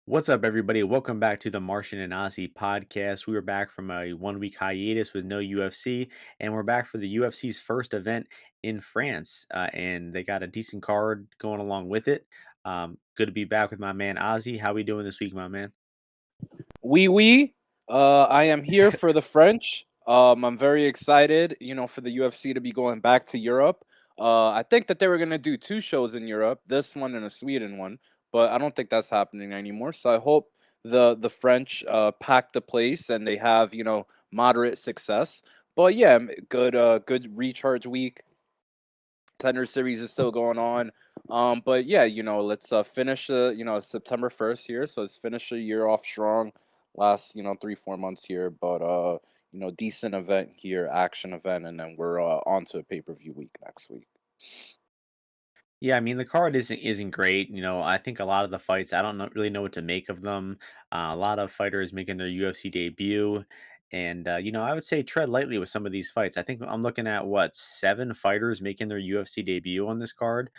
What's up, everybody? Welcome back to the Martian and Ozzy podcast. We were back from a 1 week hiatus with no UFC, and we're back for the UFC's first event in France. And they got a decent card going along with it. Good to be back with my man Ozzy. How we doing this week, my man? Oui. I am here for the French. I'm very excited, for the UFC to be going back to Europe. I think that they were gonna do two shows in Europe, this one and a Sweden one, but I don't think that's happening anymore. So I hope the French pack the place and they have moderate success. But yeah, good recharge week. Tender series is still going on. But yeah, let's finish September 1st here. So let's finish the year off strong. Last 3-4 months here, but decent event here, action event, and then we're on to a pay-per-view week next week. Yeah, I mean the card isn't great. I think a lot of the fights I don't really know what to make of them. A lot of fighters making their UFC debut, and I would say tread lightly with some of these fights. I think I'm looking at what 7 fighters making their UFC debut on this card.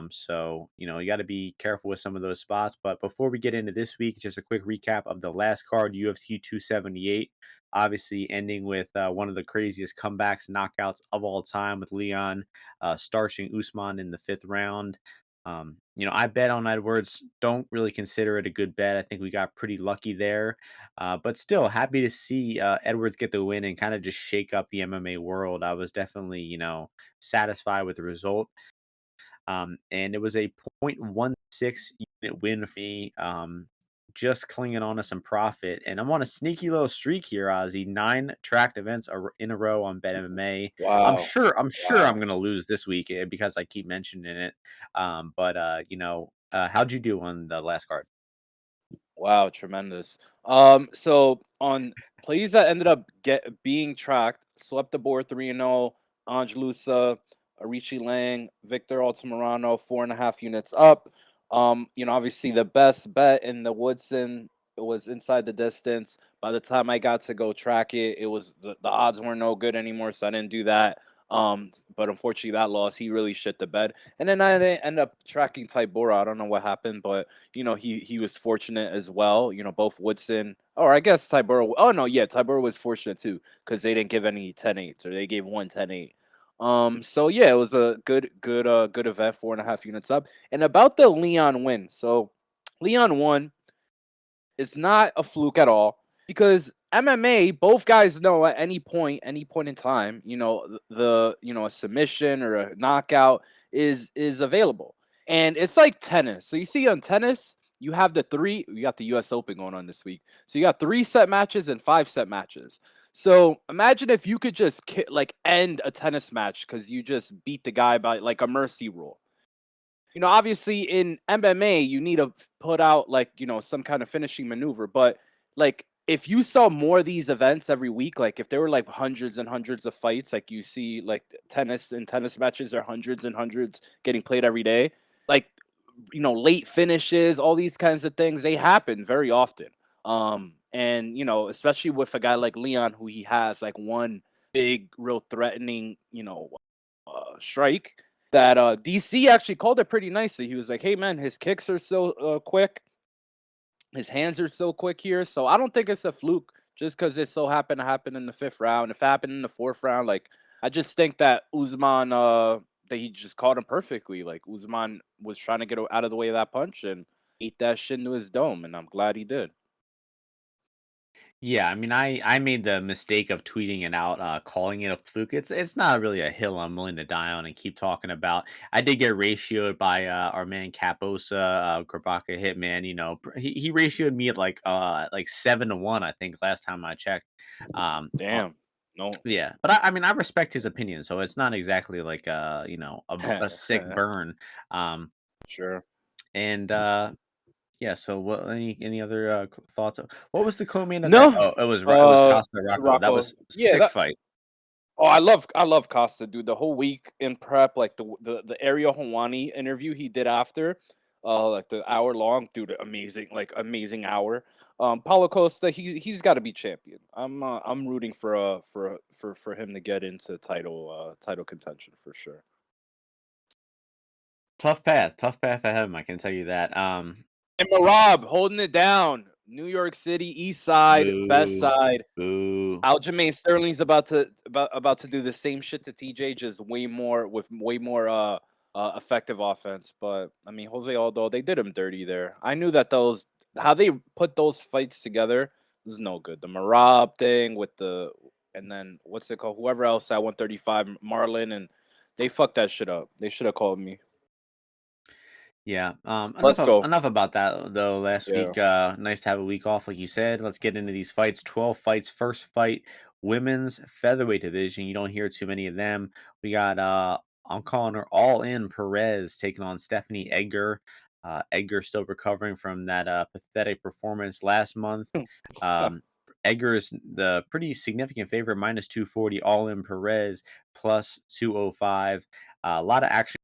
So you got to be careful with some of those spots. But before we get into this week, just a quick recap of the last card, UFC 278. Obviously, ending with one of the craziest comebacks, knockouts of all time with Leon starching Usman in the fifth round. I bet on Edwards. Don't really consider it a good bet. I think we got pretty lucky there, but still happy to see Edwards get the win and kind of just shake up the MMA world. I was definitely, satisfied with the result. And it was a 0.16 unit win for me. Just clinging on to some profit, and I'm on a sneaky little streak here, Ozzy. 9 tracked events in a row on Bet MMA. I'm Wow, sure. I'm sure I'm wow, gonna lose this week because I keep mentioning it. But how'd you do on the last card? wow, tremendous. So on plays that ended up being tracked, swept the board 3-0. Angelusa, Arichi Lang, Victor Altamirano, 4.5 units up. Obviously the best bet in the Woodson, it was inside the distance. By the time I got to go track it, it was the odds weren't no good anymore, so I didn't do that. But unfortunately that loss, he really shit the bed. And then I didn't end up tracking Tybura. I don't know what happened, but he was fortunate as well. Both Woodson, or I guess Tybura. Oh no, yeah, Tybura was fortunate too because they didn't give any 10-8s, or they gave one 10-8. So yeah, it was a good event, 4.5 units up. And about the Leon win, so Leon won. It's not a fluke at all because MMA, both guys know at any point in time, a submission or a knockout is available. And it's like tennis. So you see on tennis, you have you got the US Open going on this week. So you got 3 set matches and 5 set matches. So imagine if you could just end a tennis match because you just beat the guy by like a mercy rule. Obviously in MMA, you need to put out some kind of finishing maneuver. But like if you saw more of these events every week, like if there were like hundreds and hundreds of fights, like you see like tennis matches are hundreds and hundreds getting played every day, like late finishes, all these kinds of things, they happen very often. And especially with a guy like Leon, who he has like one big, real threatening, strike that DC actually called it pretty nicely. He was like, "Hey man, his kicks are so quick, his hands are so quick here." So I don't think it's a fluke just because it so happened to happen in the fifth round. If it happened in the fourth round, like I just think that Usman that he just caught him perfectly. Like Usman was trying to get out of the way of that punch and eat that shit into his dome, and I'm glad he did. Yeah, I mean, I made the mistake of tweeting it out, calling it a fluke. It's not really a hill I'm willing to die on and keep talking about. I did get ratioed by our man Caposa, Grabaka Hitman. He ratioed me at like 7-1, I think, last time I checked. Uh, Damn, no. yeah, but I mean, I respect his opinion, so it's not exactly like a sick burn. Um, Sure. and Yeah. So, what? Any other thoughts? What was the co-main event? No. Oh, it was Costa Rocco. That Rocco. was Yeah, sick fight. oh, I love Costa, dude. The whole week in prep, like the Ariel Hawani interview he did after, like the hour long, dude, amazing, like amazing hour. Paulo Costa, he's got to be champion. I'm rooting for him to get into title contention for sure. Tough path ahead of him. I can tell you that. And Marab holding it down. New York City, East Side, Best Boo. Side. Boo. Aljamain Sterling's about to do the same shit to TJ, just way more with way more effective offense. But I mean, Jose Aldo, they did him dirty there. I knew that those how they put those fights together was no good. The Marab thing with the and then what's it called? Whoever else at 135, Marlin, and they fucked that shit up. They should have called me. Yeah. Let's go. Enough about that though. Last Yeah. week, nice to have a week off, like you said. Let's get into these fights. 12 fights. First fight, women's featherweight division. You don't hear too many of them. We got I'm calling her all in Perez taking on Stephanie Egger. Egger still recovering from that pathetic performance last month. Um Egger is the pretty significant favorite, minus 240, all in Perez plus 205. A lot of action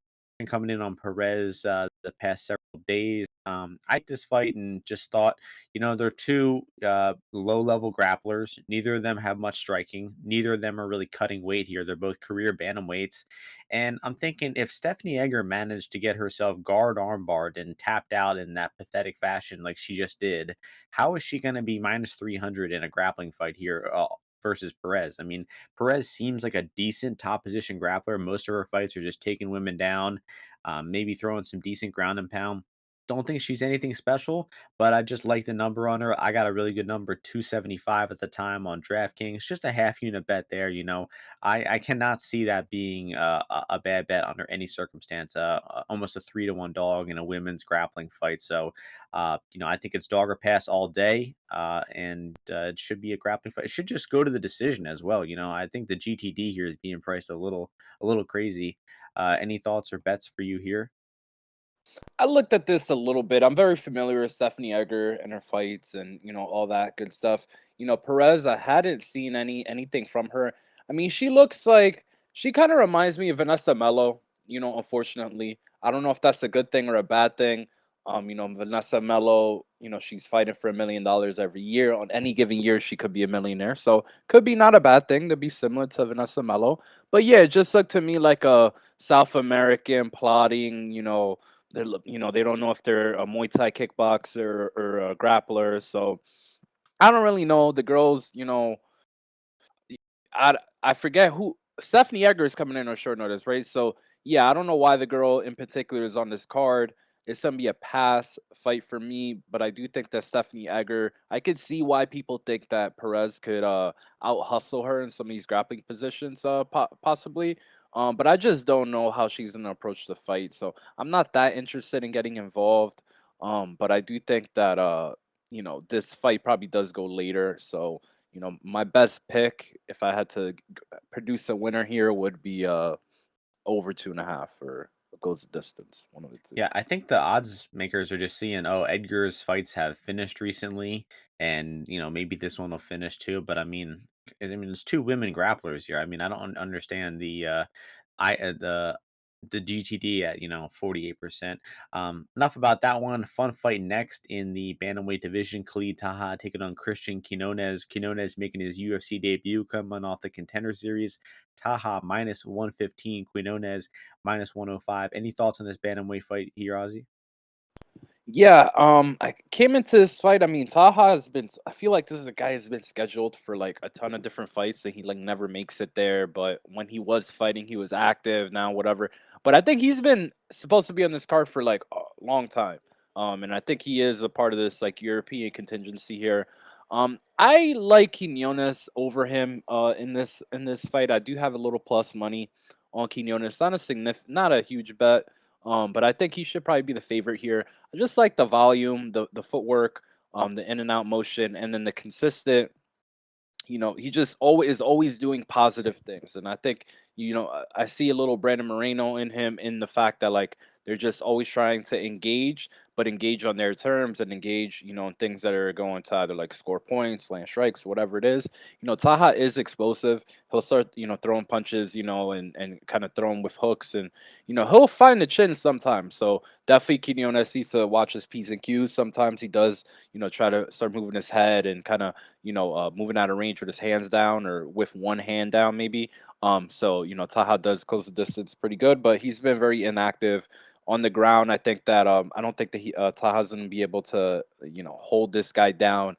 coming in on Perez the past several days. I liked this fight and just thought, they're two low level grapplers. Neither of them have much striking. Neither of them are really cutting weight here. They're both career bantamweights. And I'm thinking if Stephanie Egger managed to get herself guard armbarred and tapped out in that pathetic fashion like she just did, how is she going to be minus 300 in a grappling fight here versus Perez? I mean, Perez seems like a decent top position grappler. Most of her fights are just taking women down, maybe throwing some decent ground and pound. Don't think she's anything special, but I just like the number on her. I got a really good number, 275 at the time on DraftKings. Just a half unit bet there. I cannot see that being a bad bet under any circumstance. Almost a 3-1 dog in a women's grappling fight. So, I think it's dog or pass all day, and it should be a grappling fight. It should just go to the decision as well. I think the GTD here is being priced a little crazy. Any thoughts or bets for you here? I looked at this a little bit. I'm very familiar with Stephanie Egger and her fights and all that good stuff. Perez, I hadn't seen anything from her. I mean, she looks like she kind of reminds me of Vanessa Mello, unfortunately. I don't know if that's a good thing or a bad thing. Vanessa Mello, she's fighting for $1 million every year. On any given year, she could be a millionaire. So could be not a bad thing to be similar to Vanessa Mello. But yeah, it just looked to me like a South American plotting, they don't know if they're a Muay Thai kickboxer or a grappler. So I don't really know. The girls, I I forget who Stephanie Egger is coming in on short notice, right? So yeah, I don't know why the girl in particular is on this card. It's gonna be a pass fight for me, but I do think that Stephanie Egger. I could see why people think that Perez could out hustle her in some of these grappling positions, possibly. But I just don't know how she's gonna approach the fight, so I'm not that interested in getting involved. But I do think that this fight probably does go later, so my best pick, if I had to produce a winner here, would be over 2.5 or goes the distance. One of the two. Yeah, I think the odds makers are just seeing, oh, Edgar's fights have finished recently, and maybe this one will finish too. But I mean, it's two women grapplers here. I mean, I don't understand I the GTD at 48%. Enough about that one. Fun fight next in the bantamweight division. Khalid Taha taking on Christian Quinonez. Quinonez making his UFC debut, coming off the Contender Series. Taha minus 115. Quinonez minus 105. Any thoughts on this bantamweight fight here, Ozzy? Yeah, I came into this fight. I mean, Taha has been. I feel like this is a guy who's been scheduled for like a ton of different fights, and he like never makes it there. But when he was fighting, he was active. Now, whatever. But I think he's been supposed to be on this card for like a long time. And I think he is a part of this like European contingency here. I like Quinones over him. In this fight, I do have a little plus money on Quinones. Not a huge bet. But I think he should probably be the favorite here. I just like the volume, the footwork, the in and out motion, and then the consistent. He just always doing positive things, and I think I see a little Brandon Moreno in him in the fact that like they're just always trying to engage, but engage on their terms and engage in things that are going to either like score points, land strikes, whatever it is. Taha is explosive. He'll start throwing punches, and kind of throwing with hooks, and he'll find the chin sometimes. So definitely Quinones needs to watch his P's and Q's. Sometimes he does try to start moving his head and kind of moving out of range with his hands down or with one hand down maybe. So Taha does close the distance pretty good, but he's been very inactive. on the ground. I think that I don't think that Taha's gonna be able to hold this guy down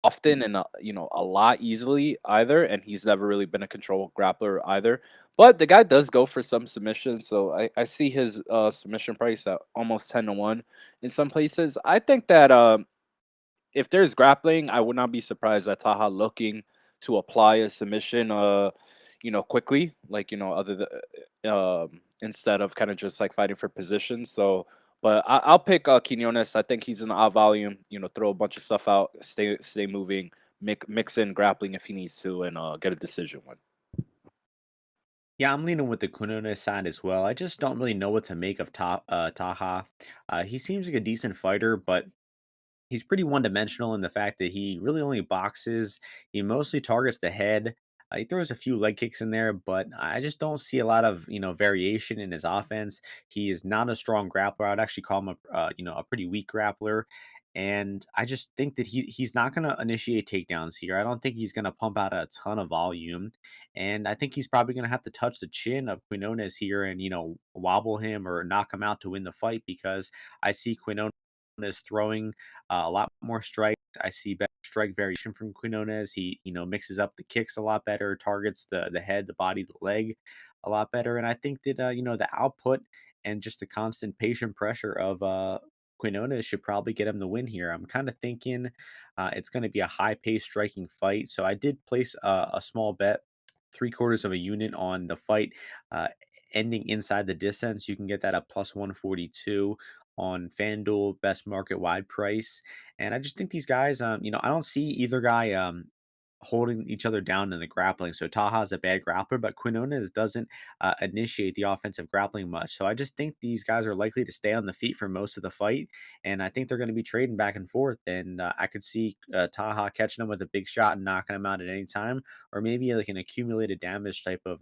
often and a lot easily either, and he's never really been a control grappler either. But the guy does go for some submissions, so I see his submission price at almost 10 to 1 in some places. I think that if there's grappling, I would not be surprised at Taha looking to apply a submission, quickly, like other than instead of kind of just like fighting for position. So, but I'll pick Quinones. I think he's in the odd volume. Throw a bunch of stuff out, stay moving, mix in grappling if he needs to, and get a decision win. Yeah, I'm leaning with the Quinones side as well. I just don't really know what to make of Taha. He seems like a decent fighter, but he's pretty one-dimensional in the fact that he really only boxes. He mostly targets the head. He throws a few leg kicks in there, but I just don't see a lot of variation in his offense. He is not a strong grappler. I'd actually call him a pretty weak grappler. And I just think that he's not going to initiate takedowns here. I don't think he's going to pump out a ton of volume, and I think he's probably going to have to touch the chin of Quinones here and wobble him or knock him out to win the fight because I see Quinones throwing a lot more strikes. I see better strike variation from Quinones. He, mixes up the kicks a lot better, targets the head, the body, the leg a lot better. And I think that the output and just the constant patient pressure of Quinones should probably get him the win here. I'm kind of thinking it's going to be a high pace striking fight. So I did place a small bet, three-quarters of a unit on the fight uh, ending inside the distance. You can get that at plus 142 on FanDuel, best market wide price. And I just think these guys, I don't see either guy holding each other down in the grappling. So Taha's a bad grappler, but Quinones doesn't initiate the offensive grappling much. So I just think these guys are likely to stay on the feet for most of the fight. And I think they're going to be trading back and forth. And I could see Taha catching him with a big shot and knocking him out at any time, or maybe like an accumulated damage type of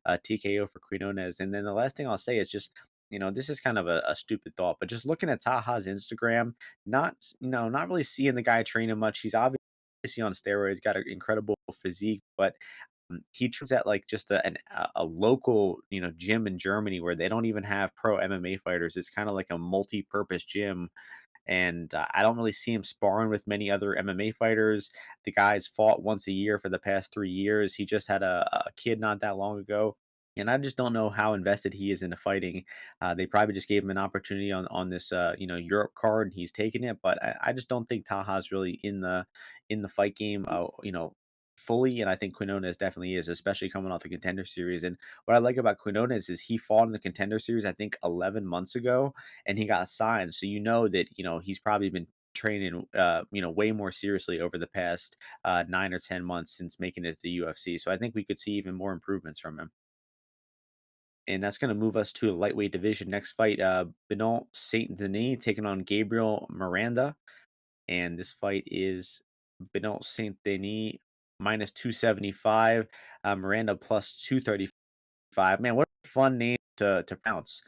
TKO for Quinones. And then the last thing I'll say is just this is kind of a stupid thought, but just looking at Taha's Instagram, not really seeing the guy training much. He's obviously on steroids, got an incredible physique, but he trains at like just a local gym in Germany where they don't even have pro MMA fighters. It's kind of like a multi-purpose gym, and I don't really see him sparring with many other MMA fighters. The guy's fought once a year for the past 3 years. He just had a kid not that long ago. And I just don't know how invested he is into fighting. They probably just gave him an opportunity on this Europe card, and he's taking it. But I just don't think Taha's really in the fight game. Fully, and I think Quinones definitely is, especially coming off the Contender Series. And what I like about Quinones is he fought in the Contender Series, I think 11 months ago, and he got signed. So that he's probably been training way more seriously over the past 9 or 10 months since making it to the UFC. So I think we could see even more improvements from him. And that's going to move us to a lightweight division. Next fight, Benoit Saint-Denis taking on Gabriel Miranda. And this fight is Benoit Saint-Denis minus 275, Miranda plus 235. Man, what a fun name to pronounce.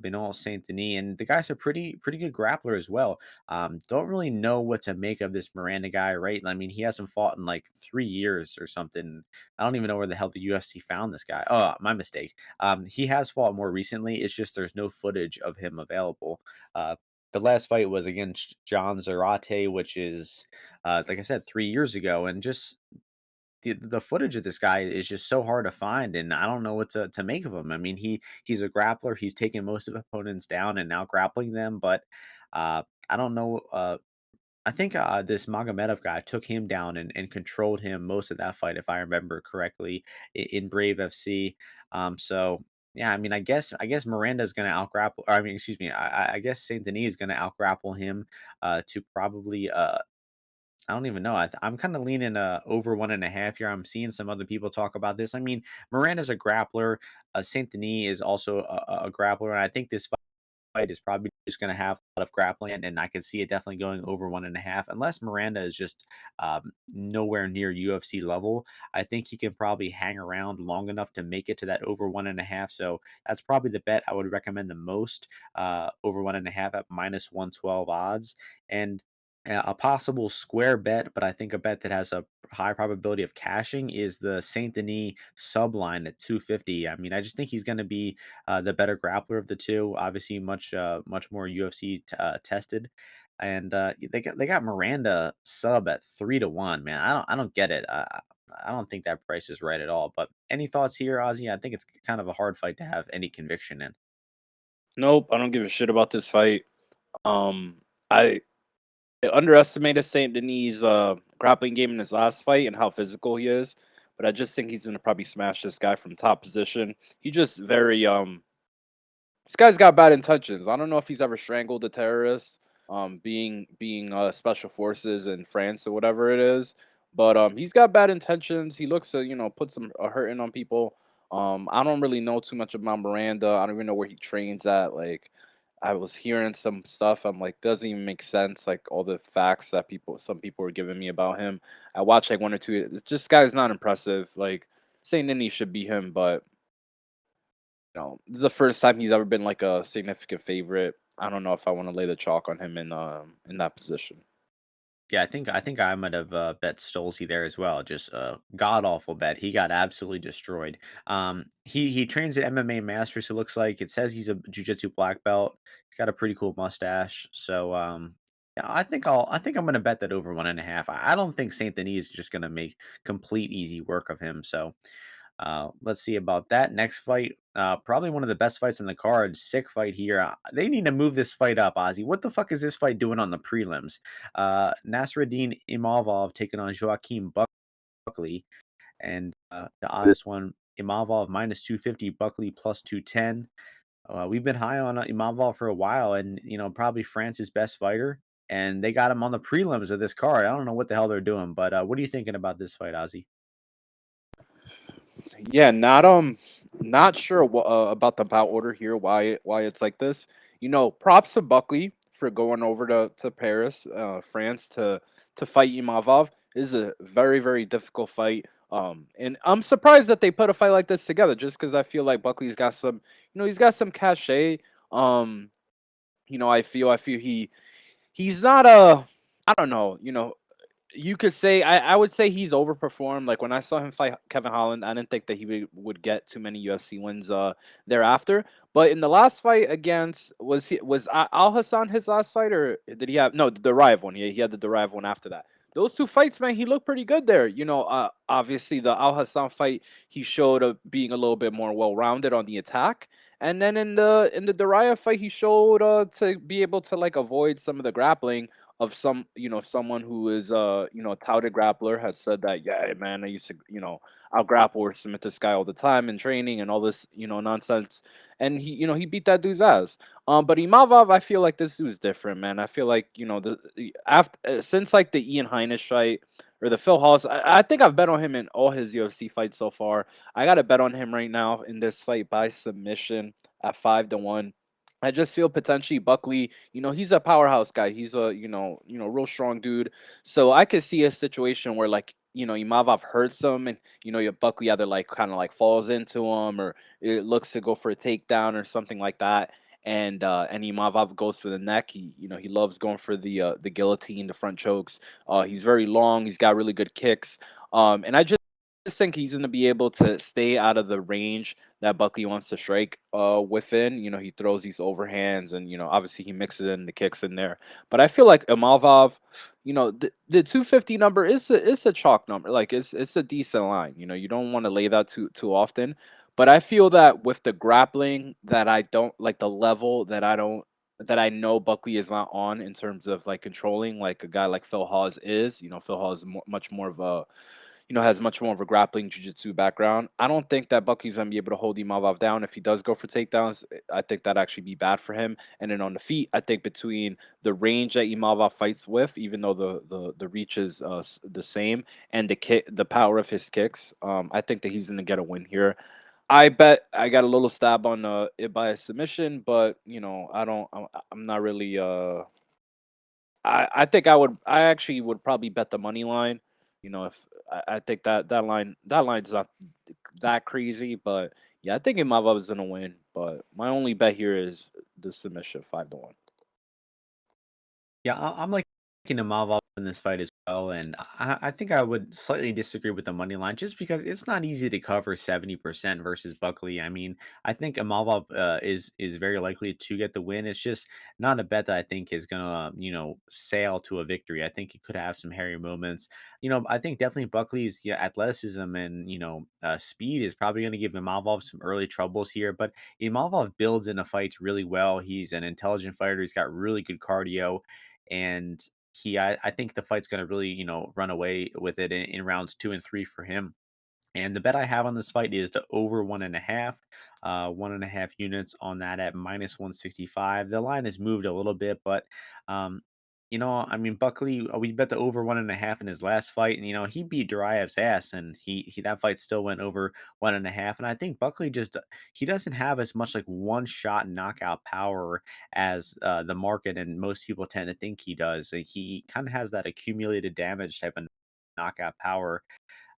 Benoit Saint Denis, and the guy's a pretty good grappler as well. Don't really know what to make of this Miranda guy, right? I mean, he hasn't fought in like 3 years or something. I don't even know where the hell the UFC found this guy. Oh, my mistake. He has fought more recently. It's just there's no footage of him available. The last fight was against John Zarate, which is, like I said, 3 years ago, and just the footage of this guy is just so hard to find, and I don't know what to make of him. I mean, he's a grappler. He's taken most of opponents down and now grappling them, but I don't know. I think this Magomedov guy took him down and controlled him most of that fight, if I remember correctly, in Brave FC. So yeah, I mean, I guess Miranda's going to outgrapple. Or, I mean, excuse me. I guess Saint Denis is going to outgrapple him to probably I don't even know. I'm kind of leaning over 1.5 here. I'm seeing some other people talk about this. I mean, Miranda's a grappler. Saint Denis is also a grappler, and I think this fight is probably just going to have a lot of grappling, and I can see it definitely going over 1.5. Unless Miranda is just nowhere near UFC level, I think he can probably hang around long enough to make it to that over 1.5. So that's probably the bet I would recommend the most. Over 1.5 at minus 112 odds, and A possible square bet, but I think a bet that has a high probability of cashing is the Saint-Denis sub line at 250. I mean, I just think he's going to be the better grappler of the two. Obviously, much more UFC tested, and they got Miranda sub at 3 to 1. Man, I don't get it. I don't think that price is right at all. But any thoughts here, Ozzy? I think it's kind of a hard fight to have any conviction in. Nope, I don't give a shit about this fight. I underestimated Saint Denis' grappling game in his last fight and how physical he is, but I just think he's gonna probably smash this guy from top position. He just very this guy's got bad intentions. I don't know if he's ever strangled a terrorist, being special forces in France or whatever it is, but he's got bad intentions. He looks to put some hurting on people. I don't really know too much about Miranda. I don't even know where he trains at. Like, I was hearing some stuff. I'm like, doesn't even make sense. Like all the facts that some people were giving me about him. I watched like one or two. It's just guy's not impressive. Like Saint Denis should be him, but this is the first time he's ever been like a significant favorite. I don't know if I want to lay the chalk on him in that position. Yeah, I think I might have bet Stolzy there as well. Just a god awful bet. He got absolutely destroyed. He trains at MMA Masters. It looks like it says he's a jiu-jitsu black belt. He's got a pretty cool mustache. So yeah, I think I'm gonna bet that over 1.5. I don't think Saint Denis is just gonna make complete easy work of him. So let's see about that next fight. Probably one of the best fights in the card. Sick fight here. They need to move this fight up, Ozzy. What the fuck is this fight doing on the prelims? Nasruddin Imavov taking on Buckley, and the oddest one, Imavov minus 250, Buckley plus 210. We've been high on Imavov for a while, and probably France's best fighter, and they got him on the prelims of this card. I don't know what the hell they're doing, but what are you thinking about this fight, Ozzy? Yeah, not sure about the bout order here. Why it's like this? Props to Buckley for going over to Paris, France to fight Imavov. This is a very difficult fight. And I'm surprised that they put a fight like this together, just because I feel like Buckley's got some, he's got some cachet. Um, I feel he's not a, I don't know, you could say I would say he's overperformed. Like when I saw him fight Kevin Holland, I didn't think that he would get too many UFC wins thereafter. But in the last fight against was Al Hassan his last fight, or did he have no the Derive one? He had the Derive one after that. Those two fights, man, he looked pretty good there. Obviously the Al Hassan fight, he showed being a little bit more well rounded on the attack. And then in the Dariah fight, he showed to be able to like avoid some of the grappling of someone who is a touted grappler had said that, yeah, man, I used to out grapple or submit this guy all the time in training and all this nonsense, and he beat that dude's ass. But Imavov, I feel like this dude's different, man. I feel like after since like the Ian Heinisch fight or the Phil Halls, I think I've bet on him in all his UFC fights so far. I got to bet on him right now in this fight by submission at 5 to 1. I just feel potentially Buckley, he's a powerhouse guy. He's a, real strong dude. So I could see a situation where like, Imavov hurts him and, your Buckley either like kind of like falls into him or it looks to go for a takedown or something like that. And Imavov goes for the neck. He loves going for the guillotine, the front chokes. He's very long. He's got really good kicks. And I just think he's going to be able to stay out of the range that Buckley wants to strike within. He throws these overhands and, obviously he mixes in the kicks in there. But I feel like Imavov, the 250 number is a chalk number. Like it's a decent line. You don't want to lay that too often. But I feel that with the grappling that I don't like the level that I know Buckley is not on in terms of like controlling like a guy like Phil Hawes is. Phil Hawes is much more of a has much more of a grappling jiu-jitsu background. I don't think that Bucky's gonna be able to hold Imavov down. If he does go for takedowns, I think that actually be bad for him. And then on the feet, I think between the range that Imavov fights with, even though the reach is the same, and the power of his kicks, I think that he's gonna get a win here. I bet I got a little stab on it by a submission, but I don't. I'm not really. I think I actually would probably bet the money line. If I think that line's not that crazy, but yeah, I think Imavov is gonna win. But my only bet here is the submission 5 to 1. Yeah, I'm like taking Imavov in this fight as well, and I think I would slightly disagree with the money line just because it's not easy to cover 70% versus Buckley. I mean, I think Imavov is very likely to get the win. It's just not a bet that I think is gonna sail to a victory. I think he could have some hairy moments. I think definitely Buckley's athleticism and speed is probably going to give Imavov some early troubles here, but Imavov builds into fights really well. He's an intelligent fighter. He's got really good cardio, and I think the fight's going to really run away with it in rounds 2 and 3 for him. And the bet I have on this fight is the over 1.5, 1.5 units on that at -165. The line has moved a little bit, but um, I mean, Buckley, we bet the over 1.5 in his last fight, and he beat Duraev's ass, and he that fight still went over 1.5. And I think Buckley just he doesn't have as much like one shot knockout power as the market and most people tend to think he does. He kind of has that accumulated damage type of knockout power,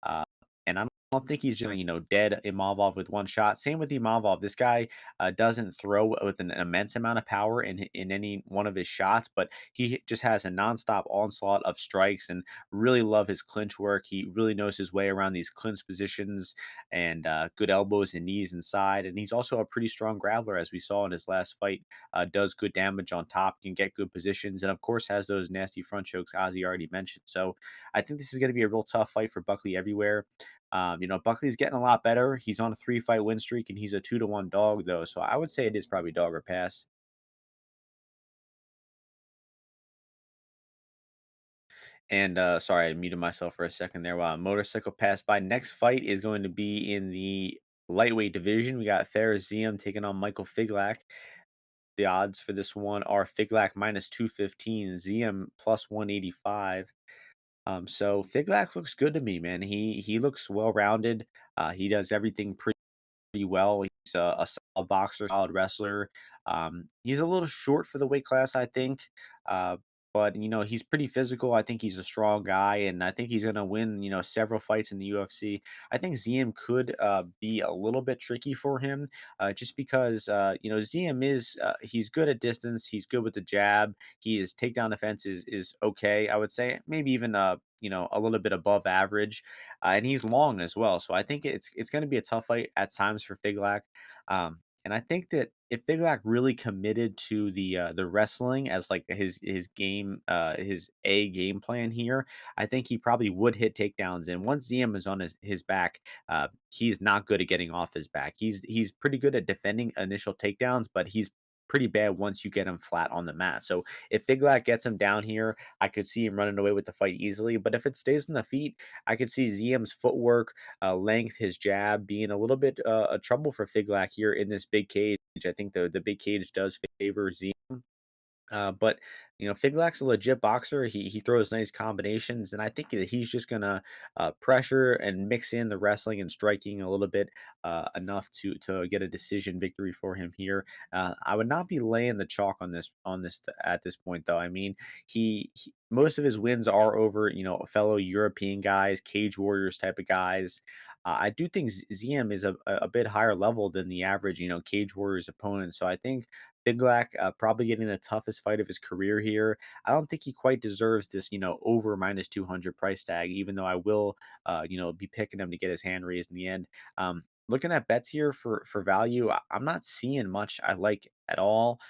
uh, and I don't think he's gonna, dead Imavov with one shot. Same with Imavov. This guy doesn't throw with an immense amount of power in any one of his shots, but he just has a nonstop onslaught of strikes and really love his clinch work. He really knows his way around these clinch positions and good elbows and knees inside. And he's also a pretty strong grappler, as we saw in his last fight. Does good damage on top, can get good positions, and of course has those nasty front chokes Ozzy already mentioned. So I think this is going to be a real tough fight for Buckley everywhere. Buckley's getting a lot better. He's on a 3-fight win streak, and he's a 2-1 dog, though. So I would say it is probably dog or pass. And sorry, I muted myself for a second there while a motorcycle passed by. Next fight is going to be in the lightweight division. We got Fares Ziam taking on Michael Figlak. The odds for this one are Figlak -215, Ziam +185. So Figlak looks good to me, man. He looks well rounded. He does everything pretty well. He's a solid boxer, solid wrestler. He's a little short for the weight class, I think. Uh, but he's pretty physical. I think he's a strong guy, and I think he's gonna win. Several fights in the UFC. I think Ziem could be a little bit tricky for him, just because Ziem is he's good at distance. He's good with the jab. His takedown defense is okay. I would say maybe even a little bit above average, and he's long as well. So I think it's going to be a tough fight at times for Figlak. And I think that if Figlak really committed to the wrestling as like his game his a game plan here, I think he probably would hit takedowns. And once Ziem is on his back, he's not good at getting off his back. He's pretty good at defending initial takedowns, but he's pretty bad once you get him flat on the mat. So if Figlak gets him down here, I could see him running away with the fight easily. But if it stays on the feet, I could see Ziem's footwork, length, his jab being a little bit a trouble for Figlak here in this big cage. I think the big cage does favor Ziem. But Figlak's a legit boxer. He throws nice combinations, and I think that he's just gonna pressure and mix in the wrestling and striking a little bit enough to get a decision victory for him here. I would not be laying the chalk on this at this point, though. I mean, most of his wins are over fellow European guys, cage warriors type of guys. I do think Ziem is a bit higher level than the average cage warriors opponent. So I think Figlak probably getting the toughest fight of his career here. I don't think he quite deserves this, over -200 price tag, even though I will, be picking him to get his hand raised in the end. Looking at bets here for value, I'm not seeing much I like at all.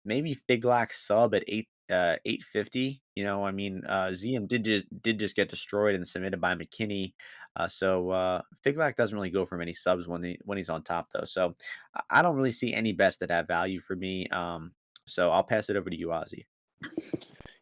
Maybe Figlak sub at 850. I mean, Ziem did just get destroyed and submitted by McKinney. So Figlak doesn't really go for many subs when he's on top though. So I don't really see any bets that have value for me. So I'll pass it over to you, Ozzy.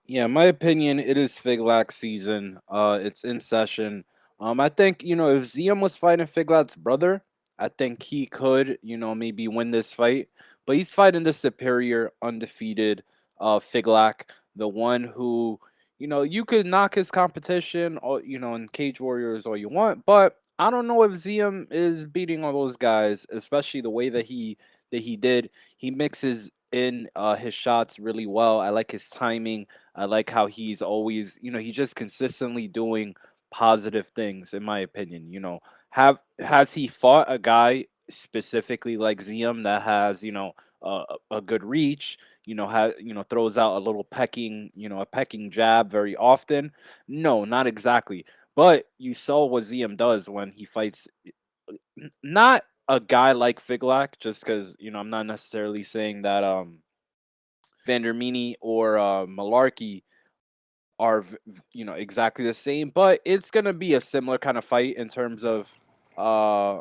Yeah, in my opinion, it is Figlak season. It's in session. I think if Ziam was fighting Figlak's brother, I think he could maybe win this fight. But he's fighting the superior, undefeated Figlak, the one who you could knock his competition or in Cage Warriors all you want, but I don't know if Ziam is beating all those guys, especially the way that he did. He mixes in his shots really well. I like his timing. I like how he's always, he's just consistently doing positive things, in my opinion. Has he fought a guy specifically like Ziam that has, a good reach. Throws out a little a pecking jab very often. No, not exactly. But you saw what Ziam does when he fights. Not a guy like Figlak, just because I'm not necessarily saying that Vandermeeny or Malarkey are exactly the same, but it's gonna be a similar kind of fight in terms of uh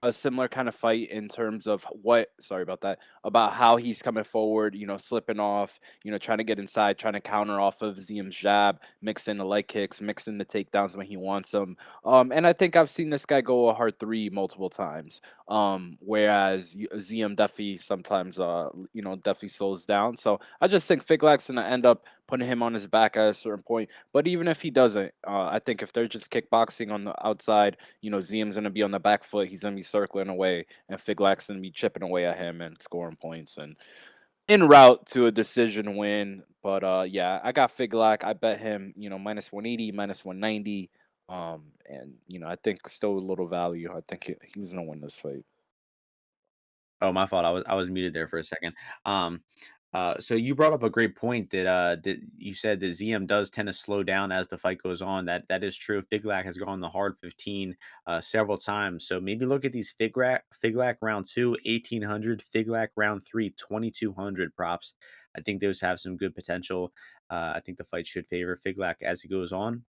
a similar kind of fight in terms of what sorry about that, about how he's coming forward, slipping off, trying to get inside, trying to counter off of Ziam's jab, mix in the leg kicks, mix in the takedowns when he wants them. And I think I've seen this guy go a hard three multiple times. Whereas Ziam definitely sometimes definitely slows down. So I just think Figlak's gonna end up putting him on his back at a certain point. But even if he doesn't, I think if they're just kickboxing on the outside, Ziam's gonna be on the back foot. He's gonna be circling away, and Figlak's gonna be chipping away at him and scoring points and en route to a decision win. But yeah, I got Figlak. I bet him, minus 180, minus 190. And I think still a little value. I think he's gonna win this fight. Oh, my fault. I was muted there for a second. Um, so you brought up a great point that you said that ZM does tend to slow down as the fight goes on. That is true. Figlak has gone the hard 15 several times. So maybe look at these Figlak round two 1800, Figlak round three 2200 props. I think those have some good potential. I think the fight should favor Figlak as it goes on.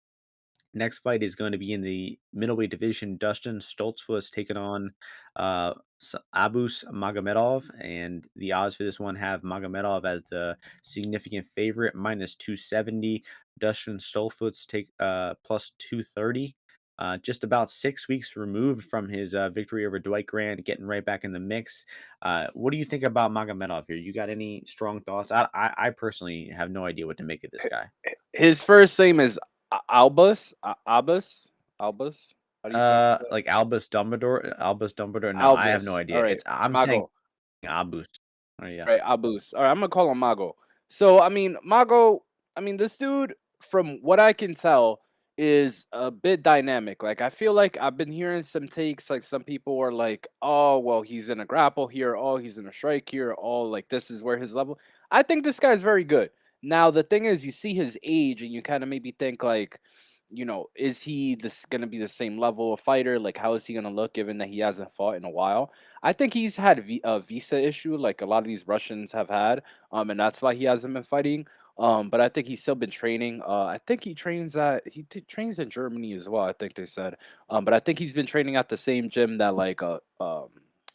Next fight is going to be in the middleweight division. Dustin Stoltzfus taking on Abus Magomedov, and the odds for this one have Magomedov as the significant favorite, minus 270. Dustin Stoltzfus take plus 230. Just about 6 weeks removed from his victory over Dwight Grant, getting right back in the mix. What do you think about Magomedov here? You got any strong thoughts? I personally have no idea what to make of this guy. His first name is Albus. Albus. How do you pronounce that? Like Albus Dumbledore? Albus Dumbledore? No, I have no Albus. All idea. right, It's I'm saying Mago. Abus. Oh, yeah. Right, Abus. All right, I'm gonna call him Mago. So I mean, Mago. I mean, this dude, from what I can tell, is a bit dynamic. Like, I feel like I've been hearing some takes. Like, some people are like, "Oh, well, he's in a grapple here. Oh, he's in a strike here. Oh, like this is where his level." I think this guy's very good. Now, the thing is, you see his age, and you kind of maybe think like, is he this gonna be the same level of fighter? Like, how is he gonna look given that he hasn't fought in a while? I think he's had a visa issue, like a lot of these Russians have had, and that's why he hasn't been fighting. But I think he's still been training. I think he trains in Germany as well. I think they said. But I think he's been training at the same gym that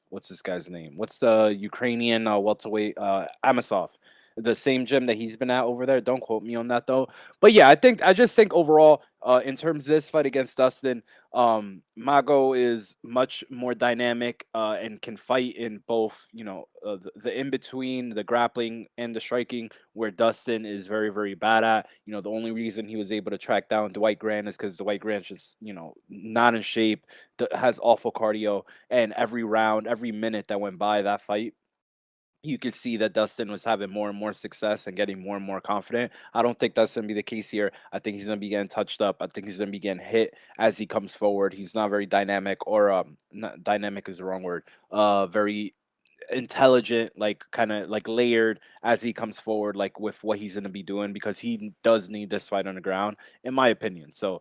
what's this guy's name? What's the Ukrainian welterweight Amasov? The same gym that he's been at over there. Don't quote me on that though. But yeah, I just think overall, in terms of this fight against Dustin, Mago is much more dynamic and can fight in both, the in between, the grappling and the striking, where Dustin is very, very bad at. The only reason he was able to track down Dwight Grant is because Dwight Grant's just, not in shape, has awful cardio, and every round, every minute that went by that fight, you could see that Dustin was having more and more success and getting more and more confident. I don't think that's going to be the case here. I think he's going to be getting touched up. I think he's going to be getting hit as he comes forward. He's not very dynamic, or not dynamic is the wrong word. Very intelligent, like kind of like layered as he comes forward, like with what he's going to be doing, because he does need this fight on the ground, in my opinion. So,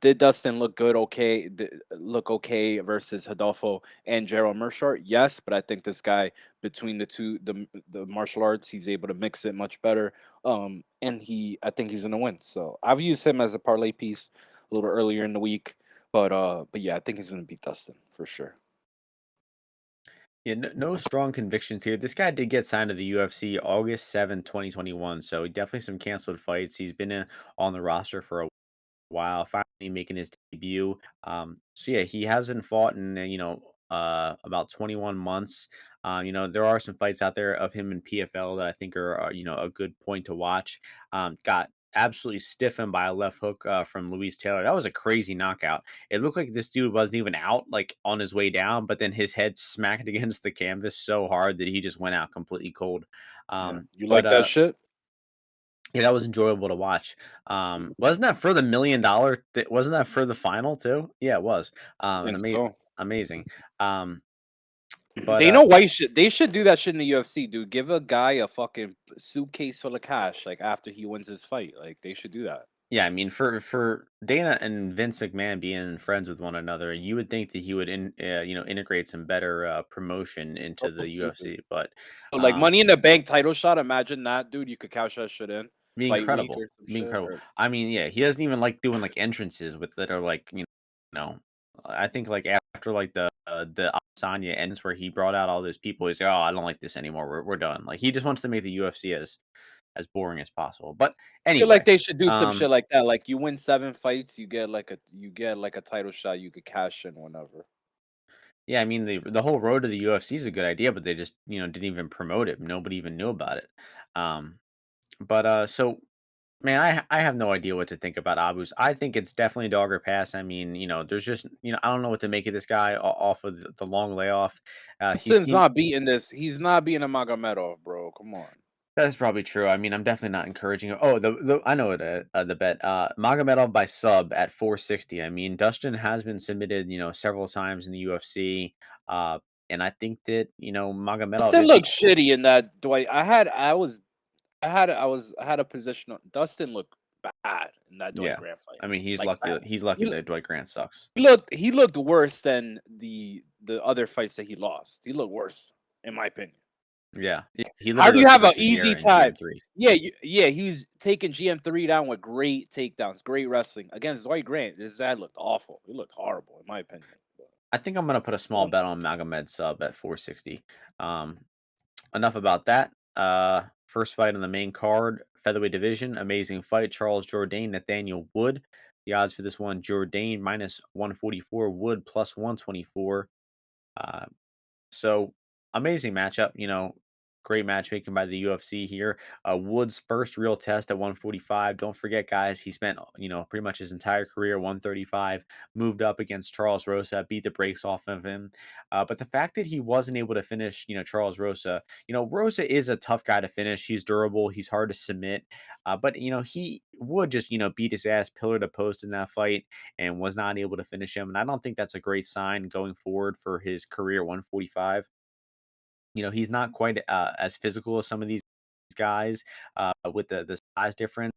did Dustin look good? Okay, look okay versus Hodolfo and Gerald Mershart? Yes, but I think this guy, between the two, the martial arts, he's able to mix it much better. And I think he's going to win. So I've used him as a parlay piece a little earlier in the week, but yeah, I think he's going to beat Dustin for sure. Yeah, no strong convictions here. This guy did get signed to the UFC August 7th, 2021. So definitely some canceled fights. He's been on the roster for a while, finally making his debut. So yeah, he hasn't fought in about 21 months. There are some fights out there of him in PFL that I think are a good point to watch. Got absolutely stiffened by a left hook from Luis Taylor. That was a crazy knockout. It looked like this dude wasn't even out, like on his way down, but then his head smacked against the canvas so hard that he just went out completely cold. Yeah, you But like that shit? Yeah, that was enjoyable to watch. Wasn't that for the $1 million wasn't that for the final too? Yeah, it was. I An think so. amazing. Um, But They know why they should do that shit in the UFC, dude. Give a guy a fucking suitcase full of cash, like, after he wins his fight. Like, they should do that. yeah, I mean, for Dana and Vince McMahon being friends with one another, you would think that he would integrate some better promotion into So the stupid. UFC. But So, like, um, Money in the Bank title shot, imagine that, dude. You could cash that shit in. be Fight week incredible, or some be shit, incredible. or I mean, yeah, he doesn't even like doing like entrances with that are like know. I think like after like the Adesanya ends where he brought out all those people, he's like, oh, I don't like this anymore. We're done. Like he just wants to make the UFC as boring as possible. But feel like anyway, they should do some um, shit like that. Like, you win 7 fights, you get, like, a title shot you could cash in whenever. yeah, I mean the whole road to the UFC is a good idea, but they just didn't even promote it. Nobody even knew about it. Um, but so man, I have no idea what to think about Abu's. I think it's definitely a dog or pass. I mean, there's just I don't know what to make of this guy off of the long layoff. He Dustin's seemed not beating this. He's not beating a Magomedov, bro. Come on. That's probably true. I mean, I'm definitely not encouraging it. Oh, the I know the bet. Magomedov by sub at 460. I mean, Dustin has been submitted, several times in the UFC. Uh, and I think that, Magomedov Dustin if he looked shitty in that Dwight. I had a position on Dustin looked bad in that Dwight yeah. Grant fight. I mean, he's Like, lucky bad. he's lucky He, that Dwight Grant sucks. he looked worse than the other fights that he lost. He looked worse, in my opinion. Yeah. He How do literally you have took an us to the easy air in time? GM3. Yeah, yeah, he's taking GM3 down with great takedowns, great wrestling against Dwight Grant. This guy looked awful. He looked horrible, in my opinion. I think I'm gonna put a small But, bet on Magomed sub at 460. Um, enough about that. First fight on the main card, featherweight division, amazing fight. Charles Jourdain, Nathaniel Wood. The odds for this one: Jourdain minus 144, Wood plus 124. Uh, so amazing matchup. Great matchmaking by the UFC here. Wood's first real test at 145. Don't forget, guys, he spent pretty much his entire career 135. Moved up against Charles Rosa, beat the brakes off of him. But the fact that he wasn't able to finish, Charles Rosa. Rosa is a tough guy to finish. He's durable. He's hard to submit. But he would just beat his ass pillar to post in that fight and was not able to finish him. And I don't think that's a great sign going forward for his career 145. He's not quite as physical as some of these guys with the size difference.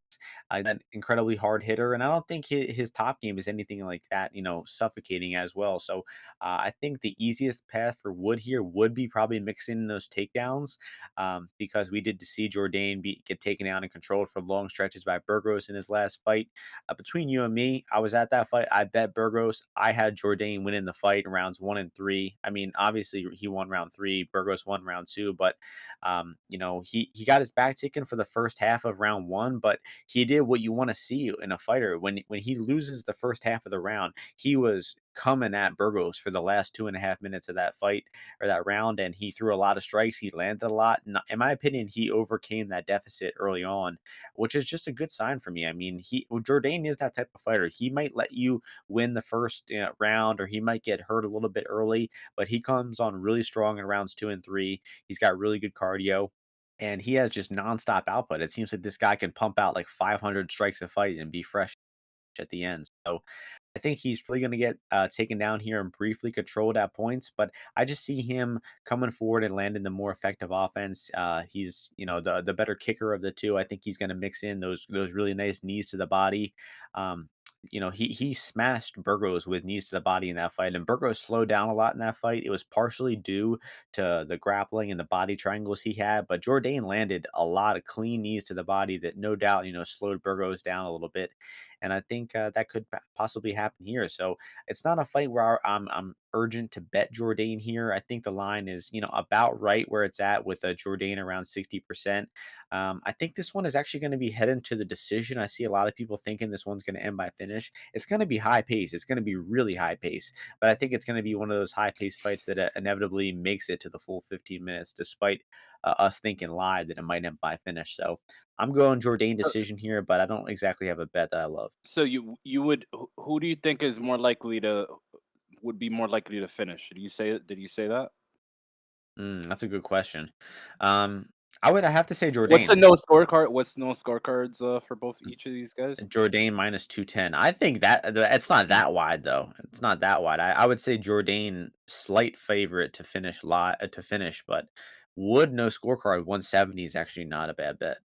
That incredibly hard hitter, and I don't think his top game is anything like that. Suffocating as well. So I think the easiest path for Wood here would be probably mixing in those takedowns, because we did to see Jourdain get taken out and controlled for long stretches by Burgos in his last fight. Between you and me, I was at that fight. I bet Burgos. I had Jourdain winning the fight in rounds 1 and 3. I mean, obviously he won round 3. Burgos won round 2, but he got his back taken for the first half of round 1, but he did what you want to see in a fighter. When he loses the first half of the round, he was coming at Burgos for the last 2.5 minutes of that fight or that round, and he threw a lot of strikes. He landed a lot. And in my opinion, he overcame that deficit early on, which is just a good sign for me. I mean, Jourdain is that type of fighter. He might let you win the first round, or he might get hurt a little bit early, but he comes on really strong in rounds 2 and 3. He's got really good cardio, and he has just nonstop output. It seems like this guy can pump out like 500 strikes a fight and be fresh at the end. So I think he's probably going to get taken down here and briefly controlled at points, but I just see him coming forward and landing the more effective offense. He's the better kicker of the two. I think he's going to mix in those really nice knees to the body. He smashed Burgos with knees to the body in that fight, and Burgos slowed down a lot in that fight. It was partially due to the grappling and the body triangles he had, but Jourdain landed a lot of clean knees to the body that no doubt slowed Burgos down a little bit, and I think that could possibly happen here. So it's not a fight where I'm urgent to bet Jourdain here. I think the line is about right where it's at with a Jourdain around 60%. I think this one is actually going to be heading to the decision. I see a lot of people thinking this one's going to end by finish. It's going to be high pace. It's going to be really high pace, but I think it's going to be one of those high pace fights that inevitably makes it to the full 15 minutes, despite us thinking live that it might end by finish. So I'm going Jourdain decision here, but I don't exactly have a bet that I love. so you would who do you think is more likely to would be more likely to finish? Did you say that? That's a good question. Um, I would have to say What's the Jourdain. no scorecard? What's no scorecards for both each of these guys? Jourdain minus 210. I think that it's not that wide though. It's not that wide. I would say Jourdain slight favorite to finish to finish, but Wood no scorecard 170 is actually not a bad bet.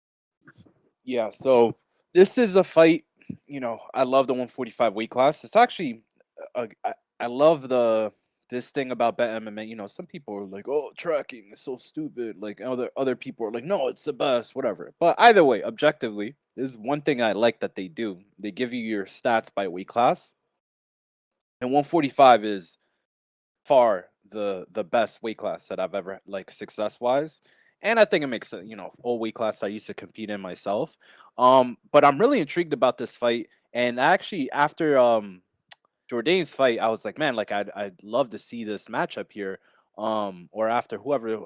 Yeah, so this is a fight. I love the 145 weight class. It's actually, I love this thing about bet MMA. Some people are like, "Oh, tracking is so stupid." Like other people are like, "No, it's the best." Whatever. But either way, objectively, there's one thing I like that they do. They give you your stats by weight class, and 145 is far the best weight class that I've ever like success wise. And I think it makes sense, all weight class I used to compete in myself. But I'm really intrigued about this fight. And actually after Jourdain's fight, I was like, man, like I'd love to see this matchup here. Or after whoever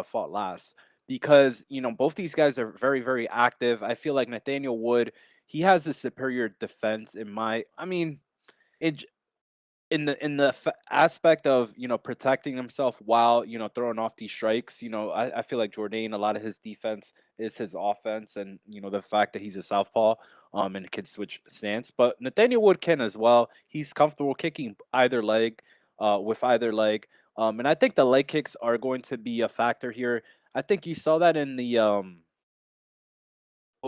fought last. Because, both these guys are very, very active. I feel like Nathaniel Wood, he has a superior defense I mean, it in the aspect of protecting himself while throwing off these strikes. I feel like Jourdain, a lot of his defense is his offense, and the fact that he's a southpaw and can switch stance. But Nathaniel Wood can as well. He's comfortable kicking either leg, with either leg. And I think the leg kicks are going to be a factor here. I think you saw that in the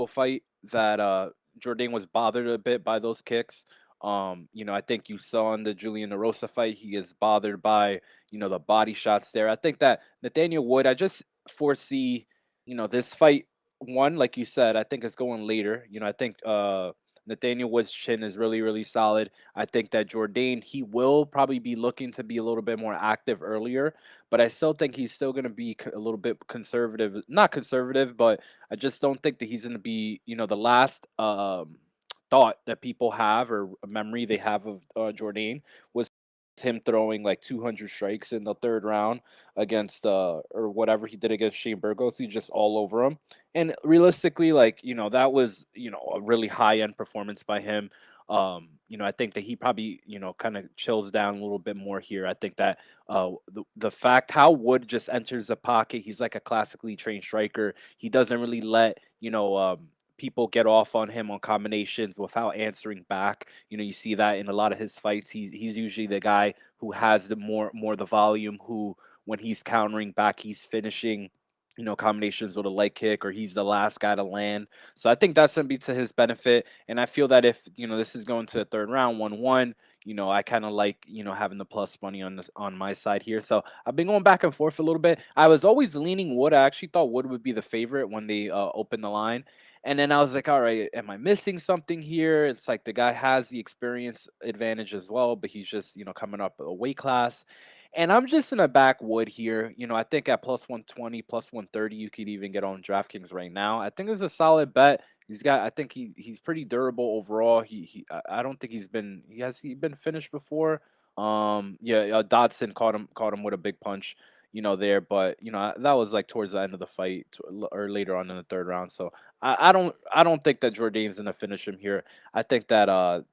fight that Jourdain was bothered a bit by those kicks. I think you saw in the Julian Erosa fight, he is bothered by, the body shots there. I think that Nathaniel Wood, I just foresee, this fight one, like you said, I think is going later. I think Nathaniel Wood's chin is really, really solid. I think that Jourdain, he will probably be looking to be a little bit more active earlier, but I still think he's still going to be a little bit conservative, not conservative, but I just don't think that he's going to be, the last thought that people have or a memory they have of Jourdain was him throwing like 200 strikes in the third round against or whatever he did against Shane Burgos. He just all over him. And realistically, like, that was, a really high end performance by him. I think that he probably, kind of chills down a little bit more here. I think that the fact how Wood just enters the pocket, he's like a classically trained striker. He doesn't really let, people get off on him on combinations without answering back. You see that in a lot of his fights. He's usually the guy who has the more the volume, who when he's countering back, he's finishing, combinations with a leg kick, or he's the last guy to land. So I think that's gonna be to his benefit. And I feel that if this is going to the third round, 1-1. I kind of like having the plus money on my side here. So I've been going back and forth a little bit. I was always leaning Wood. I actually thought Wood would be the favorite when they opened the line. And then I was like, all right, am I missing something here? It's like the guy has the experience advantage as well, but he's just, coming up a weight class. And I'm just in a backwood here. I think at plus 120, plus 130, you could even get on DraftKings right now. I think it's a solid bet. I think he's pretty durable overall. I don't think he been finished before. Yeah, Dodson caught him with a big punch, there, but that was like towards the end of the fight or later on in the third round. So I don't think that Jourdain's gonna finish him here. I think that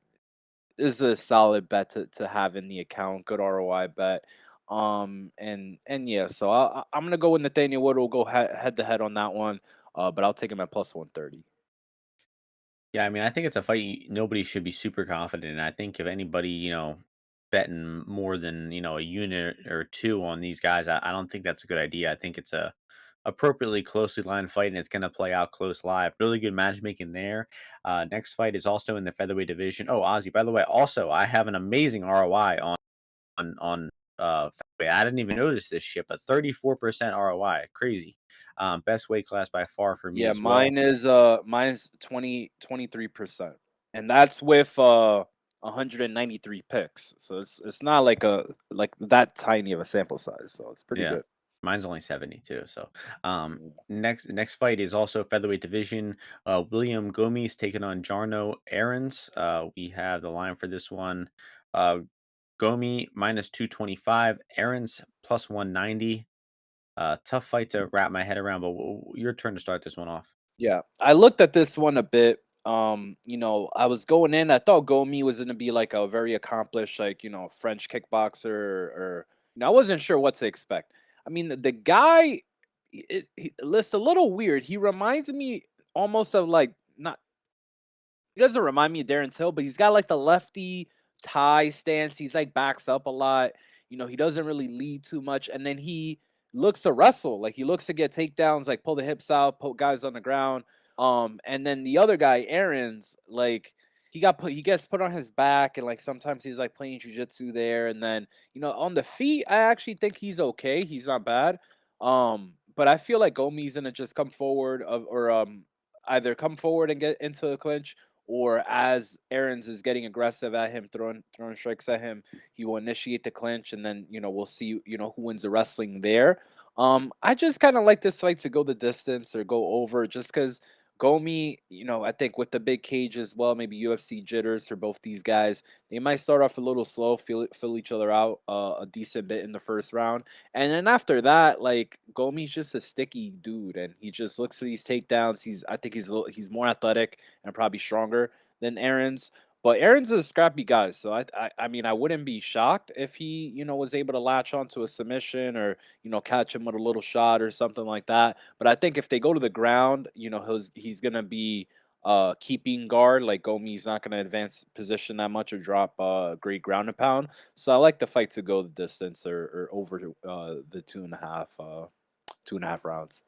is a solid bet to have in the account. Good ROI bet. And yeah, so I'm gonna go with Nathaniel Wood. We'll go head to head on that one. But I'll take him at plus 130. Yeah, I mean, I think it's a fight nobody should be super confident in. I think if anybody, betting more than, a unit or two on these guys, I don't think that's a good idea. I think it's a appropriately closely lined fight and it's going to play out close live. Really good matchmaking there. Next fight is also in the featherweight division. Oh, Ozzy, by the way, also I have an amazing ROI on featherweight. I didn't even notice this shit, but 34% ROI. Crazy. Best weight class by far for me Yeah, as well. mine's 23%. And that's with 193 picks. So it's not like like that tiny of a sample size. So it's pretty Yeah. good. Mine's only 70 too. So, Mm. next fight is also featherweight division. William Gomis taking on Jourdain-Wood. We have the line for this one. Uh, Gomi minus 225, Aaron's plus 190. Tough fight to wrap my head around, but your turn to start this one off. Yeah, I looked at this one a bit. I was going in. I thought Gomi was going to be like a very accomplished, like French kickboxer, or I wasn't sure what to expect. I mean, the guy, It's a little weird. He reminds me almost of like not he doesn't remind me of Darren Till, but he's got like the lefty tie stance. He's like backs up a lot. He doesn't really lead too much, and then he looks to wrestle. Like he looks to get takedowns, like pull the hips out, poke guys on the ground. And then the other guy, Aaron's, like he gets put on his back, and like sometimes he's like playing jujitsu there, and then on the feet, I actually think he's okay. He's not bad. But I feel like Gomi's gonna just come forward or either come forward and get into a clinch, or as Aaron's is getting aggressive at him, throwing strikes at him, he will initiate the clinch, and then we'll see who wins the wrestling there. I just kind of like this fight to go the distance or go over, just because Gomi, I think with the big cage as well, maybe UFC jitters for both these guys. They might start off a little slow, feel each other out a decent bit in the first round, and then after that, like Gomi's just a sticky dude, and he just looks for these takedowns. I think he's more athletic and probably stronger than Aaron's. But Aaron's a scrappy guy, so I mean I wouldn't be shocked if he was able to latch onto a submission or catch him with a little shot or something like that. But I think if they go to the ground, he's gonna be keeping guard. Like Gomi's not gonna advance position that much or drop great ground and pound. So I like the fight to go the distance or over the 2.5 rounds.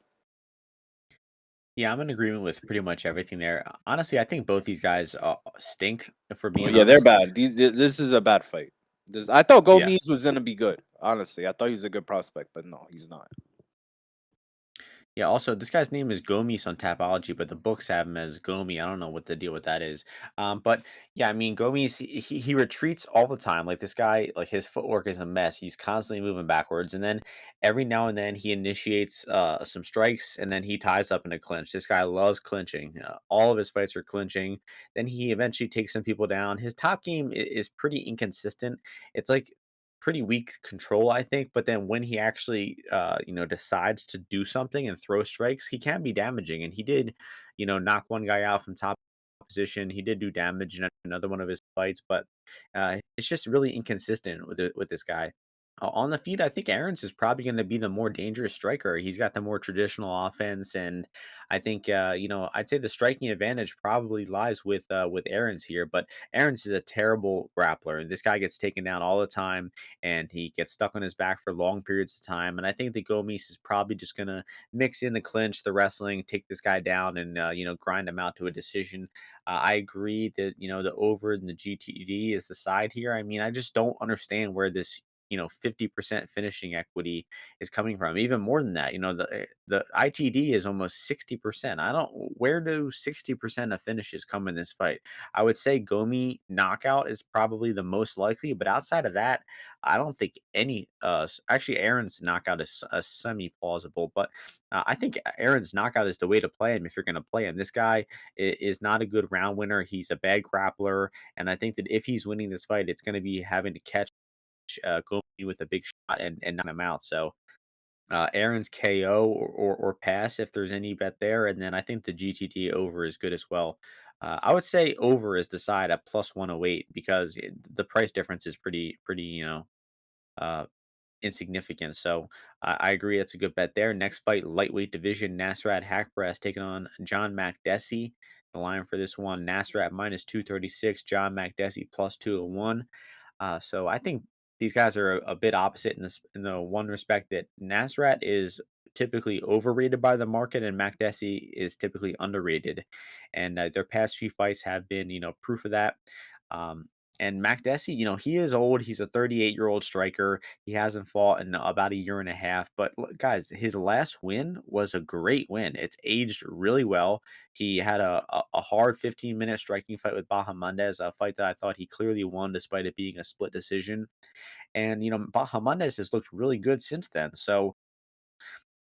Yeah, I'm in agreement with pretty much everything there. Honestly, I think both these guys stink, if we're Oh being yeah, they're honest. bad. This is a bad fight. I thought Yeah. Gomis was gonna be good. Honestly, I thought he was a good prospect, but no, he's not. Yeah, also, this guy's name is Gomis on Tapology, but the books have him as Gomi. I don't know what the deal with that is. But yeah, I mean, Gomis, he retreats all the time. Like this guy, like his footwork is a mess. He's constantly moving backwards. And then every now and then he initiates some strikes and then he ties up in a clinch. This guy loves clinching. All of his fights are clinching. Then he eventually takes some people down. His top game is pretty inconsistent. It's like pretty weak control, I think. But then when he actually, decides to do something and throw strikes, he can be damaging. And he did, knock one guy out from top position. He did do damage in another one of his fights, but it's just really inconsistent with this guy. On the feet, I think Aaron's is probably going to be the more dangerous striker. He's got the more traditional offense, and I think I'd say the striking advantage probably lies with Aaron's here. But Aaron's is a terrible grappler. This guy gets taken down all the time and he gets stuck on his back for long periods of time. And I think that Gomis is probably just going to mix in the clinch, the wrestling, take this guy down, and grind him out to a decision. I agree that the over in the GTD is the side here. I mean, I just don't understand where this 50% finishing equity is coming from. Even more than that, the ITD is almost 60%. I don't Where do 60% of finishes come in this fight? I would say Gomi knockout is probably the most likely, but outside of that, I don't think any. Actually, Aaron's knockout is semi plausible, but I think Aaron's knockout is the way to play him if you're going to play him. This guy is not a good round winner. He's a bad grappler, and I think that if he's winning this fight, it's going to be having to catch Gomi with a big shot and knock him out. So Aaron's KO or pass if there's any bet there, and then I think the GTD over is good as well. I would say over is the side at plus 108 because the price difference is pretty uh, insignificant. So I agree that's a good bet there. Next fight, lightweight division, Nasrat Haqparast taking on John Makdessi. The line for this one, Nasrat minus 236, John Makdessi plus 201. So I think these guys are a bit opposite in the one respect that Nasrat is typically overrated by the market and Makdessi is typically underrated, and their past few fights have been proof of that. Um, and Makdessi, he is old. He's a 38-year-old striker. He hasn't fought in about a year and a half. But look, guys, his last win was a great win. It's aged really well. He had a hard 15-minute striking fight with Bahamondes, a fight that I thought he clearly won despite it being a split decision. And, Bahamondes has looked really good since then. So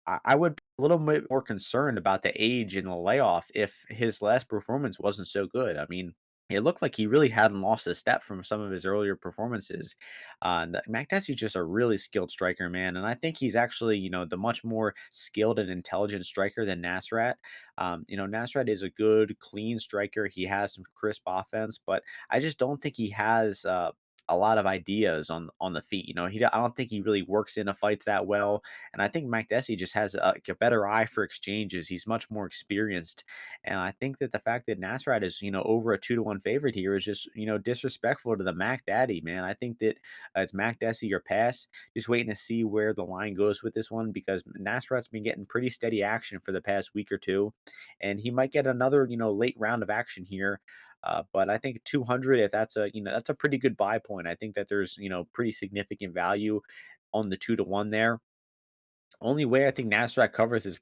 I would be a little bit more concerned about the age and the layoff if his last performance wasn't so good. I mean, it looked like he really hadn't lost a step from some of his earlier performances. Makdessi's just a really skilled striker, man, and I think he's actually, the much more skilled and intelligent striker than Nasrat. Nasrat is a good, clean striker. He has some crisp offense, but I just don't think he has a lot of ideas on the feet. I don't think he really works in a fights that well, and I think Makdessi just has like a better eye for exchanges. He's much more experienced, and I think that the fact that Nasrat is over a 2-1 favorite here is just disrespectful to the Mac Daddy, man. I think that it's Makdessi or pass. Just waiting to see where the line goes with this one because Nasrat's been getting pretty steady action for the past week or two, and he might get another late round of action here. But I think 200, if that's a pretty good buy point. I think that there's pretty significant value on the 2-1 there. Only way I think Nasrat covers his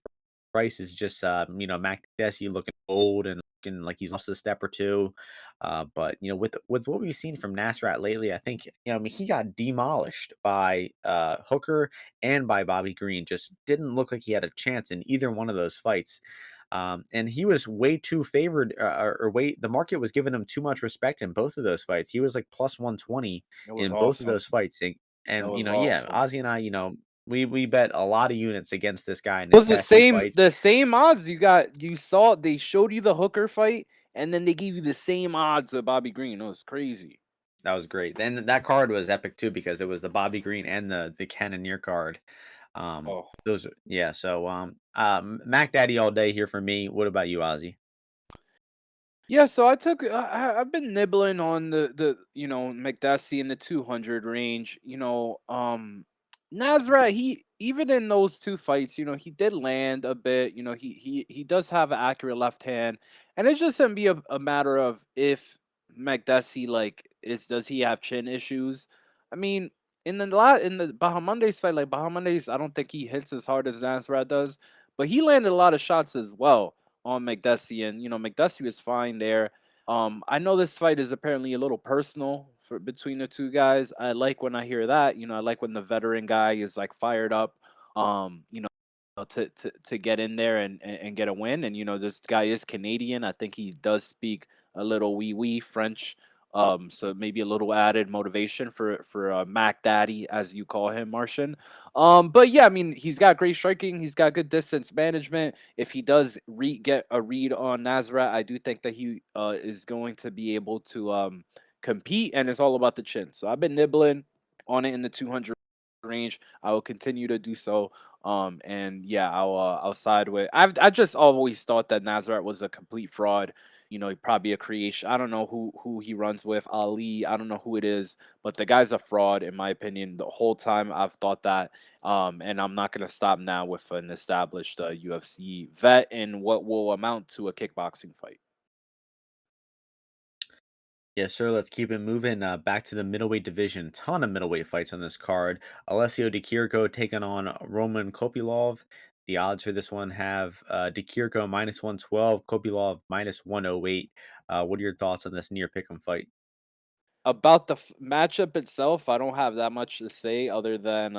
price is just Makdessi looking old and looking like he's lost a step or two. But with what we've seen from Nasrat lately, I think I mean he got demolished by Hooker and by Bobby Green. Just didn't look like he had a chance in either one of those fights. And he was way too favored, or way the market was giving him too much respect in both of those fights. He was like plus 120 It was in both of awesome. those fights, That and was yeah, awesome. Ozzy and I, we bet a lot of units against this guy in his Was the past two same fights. the same odds you saw they showed you the Hooker fight and then they gave you the same odds of Bobby Green. It was crazy. That was great. Then that card was epic too because it was the Bobby Green and the Cannoneer card. Oh. Yeah. So Mac Daddy all day here for me. What about you, Ozzy? Yeah, so I've been nibbling on the McDessie in the 200 range. Nasrat, he even in those two fights, he did land a bit. He does have an accurate left hand, and it's just gonna be a matter of if McDessie like is does he have chin issues? I mean, in the Bahamondes fight, like Bahamondes, I don't think he hits as hard as Nasrat does, but he landed a lot of shots as well on McDessie, and McDessie was fine there. I know this fight is apparently a little personal for between the two guys. I like when I hear that. I like when the veteran guy is like fired up. Um, you know. To get in there and get a win, and this guy is Canadian. I think he does speak a little wee French, so maybe a little added motivation for Mac Daddy, as you call him, Martian. But yeah, I mean, he's got great striking. He's got good distance management. If he does get a read on Nazareth, I do think that he is going to be able to compete, and it's all about the chin. So I've been nibbling on it in the 200 range. I will continue to do so. And yeah, I'll side with. I just always thought that Nazareth was a complete fraud. He probably a creation. I don't know who he runs with. Ali. I don't know who it is, but the guy's a fraud in my opinion. The whole time I've thought that. And I'm not gonna stop now with an established UFC vet in what will amount to a kickboxing fight. Yes, sir. Let's keep it moving. Back to the middleweight division. Ton of middleweight fights on this card. Alessio DiChirico taking on Roman Kopylov. The odds for this one have DiChirico minus 112, Kopylov minus 108. What are your thoughts on this near pick'em fight? About the matchup itself, I don't have that much to say other than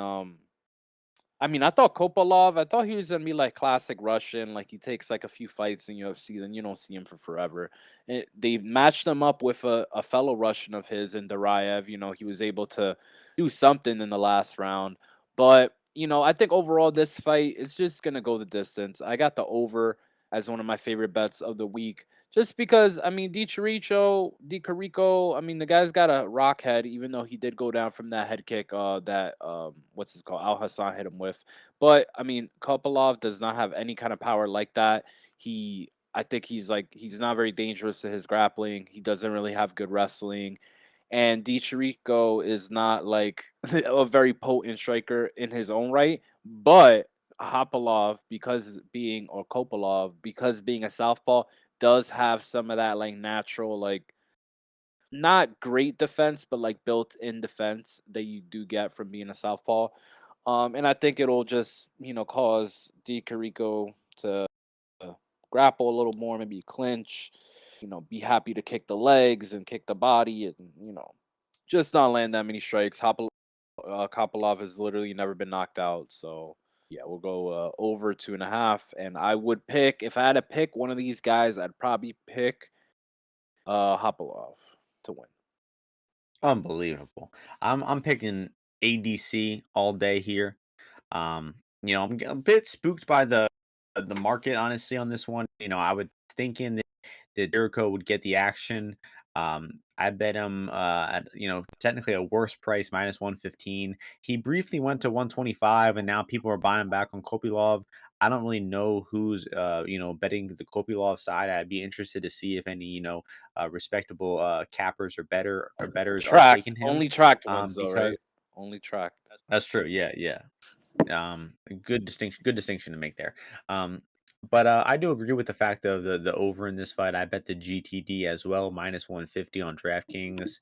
I mean, I thought Kopolov, I thought he was gonna be like classic Russian, like he takes like a few fights in UFC, then you don't see him for forever. They matched him up with a fellow Russian of his in Darayev. He was able to do something in the last round. But, I think overall this fight is just gonna go the distance. I got the over as one of my favorite bets of the week. Just because, I mean, DiChirico, I mean, the guy's got a rock head, even though he did go down from that head kick that, what's his called? Al Hassan hit him with. But, I mean, Kopylov does not have any kind of power like that. I think he's not very dangerous to his grappling. He doesn't really have good wrestling. And DiChirico is not like a very potent striker in his own right. But Hopalov, or Kopylov, because being a southpaw, does have some of that like natural, like not great defense, but like built-in defense that you do get from being a southpaw. And I think it'll just cause DiCarrico to grapple a little more, maybe clinch, be happy to kick the legs and kick the body, and just not land that many strikes. Kopylov has literally never been knocked out, so yeah, we'll go over 2.5. And I would pick if I had to pick one of these guys, I'd probably pick Hopalov to win. Unbelievable. I'm picking ADC all day here. I'm a bit spooked by the market honestly on this one. I would thinking that Jericho would get the action. I bet him at technically a worse price, -115. He briefly went to 125, and now people are buying back on Kopylov. I don't really know who's betting the Kopylov side. I'd be interested to see if any respectable cappers or betters are Tracked, taking him only tracked ones though, because right? Only tracked. that's true. Yeah, yeah. Good distinction to make there. But I do agree with the fact of the over in this fight. I bet the GTD as well, -150 on DraftKings.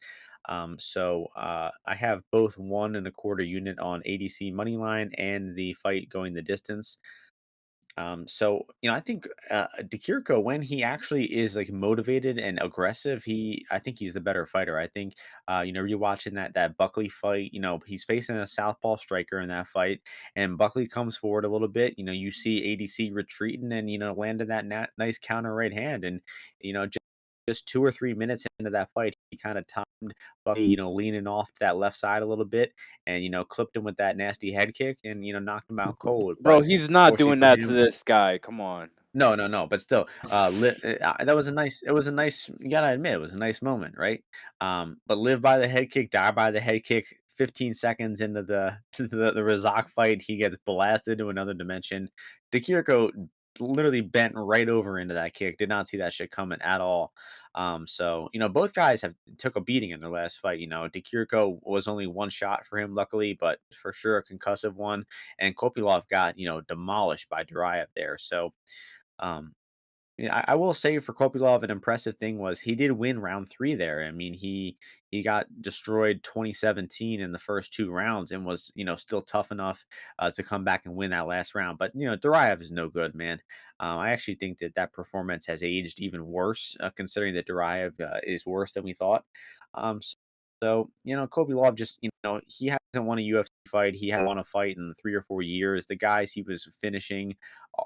I have both 1.25 unit on ADC money line and the fight going the distance. I think DiChirrico, when he actually is like motivated and aggressive, I think he's the better fighter. I think you're watching that Buckley fight. He's facing a southpaw striker in that fight, and Buckley comes forward a little bit. You see ADC retreating and landed that nice counter right hand, and just 2 or 3 minutes into that fight, he kind of timed Buckley, leaning off to that left side a little bit, and clipped him with that nasty head kick, and knocked him out cold. Bro, But he's not fortunately doing for that to him, this guy. Come on. no, no, no, but still, that was a nice you gotta admit, it was a nice moment, right? But live by the head kick, die by the head kick. 15 seconds into the the Razak fight, he gets blasted to another dimension. DiChirrico literally bent right over into that kick. Did not see that shit coming at all. Both guys have took a beating in their last fight. DiChirrico was only one shot for him, luckily, but for sure a concussive one. And Kopylov got demolished by Duraev there. Um, yeah, I will say for Kopylov, an impressive thing was he did win round three there. I mean, he got destroyed 2017 in the first two rounds and was still tough enough to come back and win that last round. But Duraev is no good, man. I actually think that performance has aged even worse, considering that Duraev is worse than we thought. Um, Kopylov just he hasn't won a UFC fight. He hasn't won a fight in 3 or 4 years. The guys he was finishing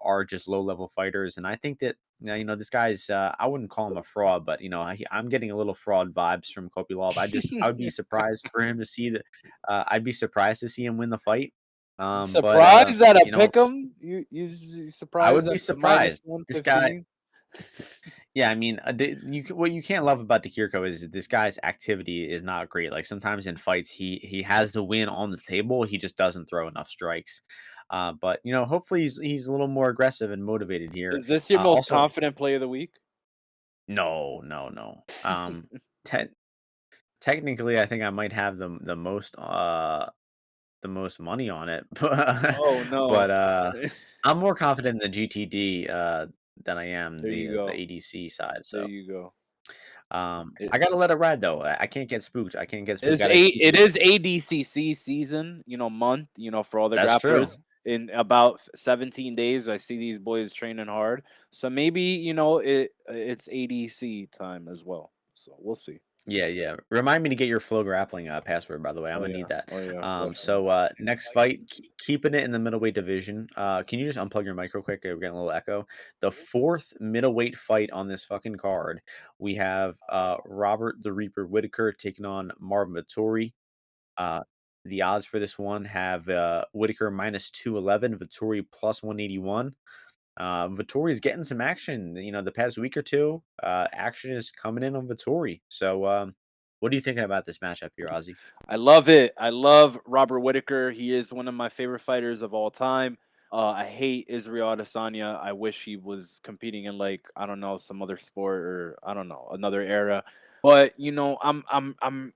are just low level fighters, and I think that this guy's. I wouldn't call him a fraud, but I'm getting a little fraud vibes from Kopylov. I would be surprised for him to see that. I'd be surprised to see him win the fight. But Surprised at a pick'em? I Surprised would be at the minus surprised. This guy, 115? yeah, I mean, what you can't love about DiChirrico is that this guy's activity is not great. Like sometimes in fights, he has the win on the table. He just doesn't throw enough strikes. But hopefully he's a little more aggressive and motivated here. Is this your most Also, confident play of the week? no, no, no. Te- Technically, I think I might have the most money on it, Oh, but no. I'm more confident in the GTD than I am There you the go. ADC side. There So. you go. I gotta let it ride though. I can't get spooked. I can't get spooked. It's Gotta a keep it it. is ADCC season, month, for all the That's true. grapplers. In about 17 days, I see these boys training hard. So maybe, it's ADC time as well. So we'll see. Yeah, yeah. Remind me to get your flow grappling password, by the way. I'm Oh gonna need yeah. that. Oh yeah, definitely. Next fight, keeping it in the middleweight division. Can you just unplug your mic real quick? We're getting a little echo. The fourth middleweight fight on this fucking card. We have Robert the Reaper Whittaker taking on Marvin Vettori. Uh, the odds for this one have Whittaker -211, Vettori +181. Vittori's getting some action. The past week or two, action is coming in on Vittori. So, what are you thinking about this matchup here, Ozzy? I love it. I love Robert Whittaker. He is one of my favorite fighters of all time. I hate Israel Adesanya. I wish he was competing in like I don't know some other sport or I don't know another era. But I'm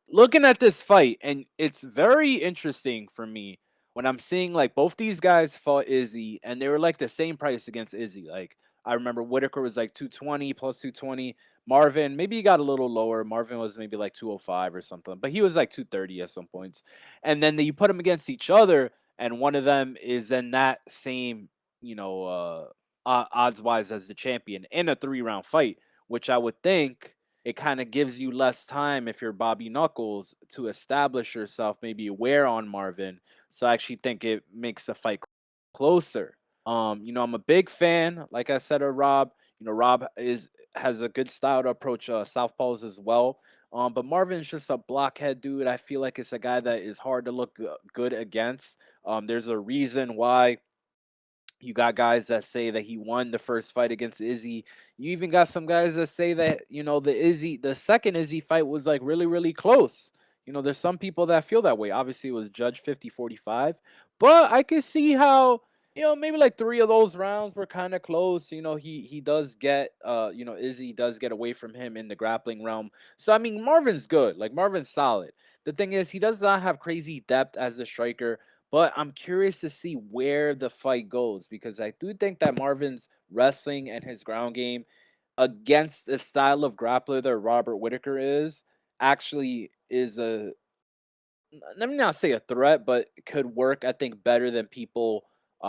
looking at this fight, and it's very interesting for me when I'm seeing like both these guys fought Izzy, and they were like the same price against Izzy. Like I remember Whitaker was like 220 plus 220. Marvin maybe he got a little lower. Marvin was maybe like 205 or something, but he was like 230 at some points. And then you put them against each other, and one of them is in that same odds wise as the champion in a 3 round fight, which I would think it kind of gives you less time if you're Bobby Knuckles to establish yourself, maybe wear on Marvin. So I actually think it makes the fight closer. I'm a big fan, like I said, of Rob. Rob has a good style to approach southpaws as well. But Marvin's just a blockhead dude. I feel like it's a guy that is hard to look good against. There's a reason why You got guys that say that he won the first fight against Izzy. You even got some guys that say that, the second Izzy fight was like really, really close. There's some people that feel that way. Obviously, it was judged 50-45, but I could see how, maybe like three of those rounds were kind of close. He does get, Izzy does get away from him in the grappling realm. So, I mean, Marvin's good. Like, Marvin's solid. The thing is, he does not have crazy depth as a striker, but I'm curious to see where the fight goes because I do think that Marvin's wrestling and his ground game against the style of grappler that Robert Whittaker actually is a let me not say a threat, but could work, I think, better than people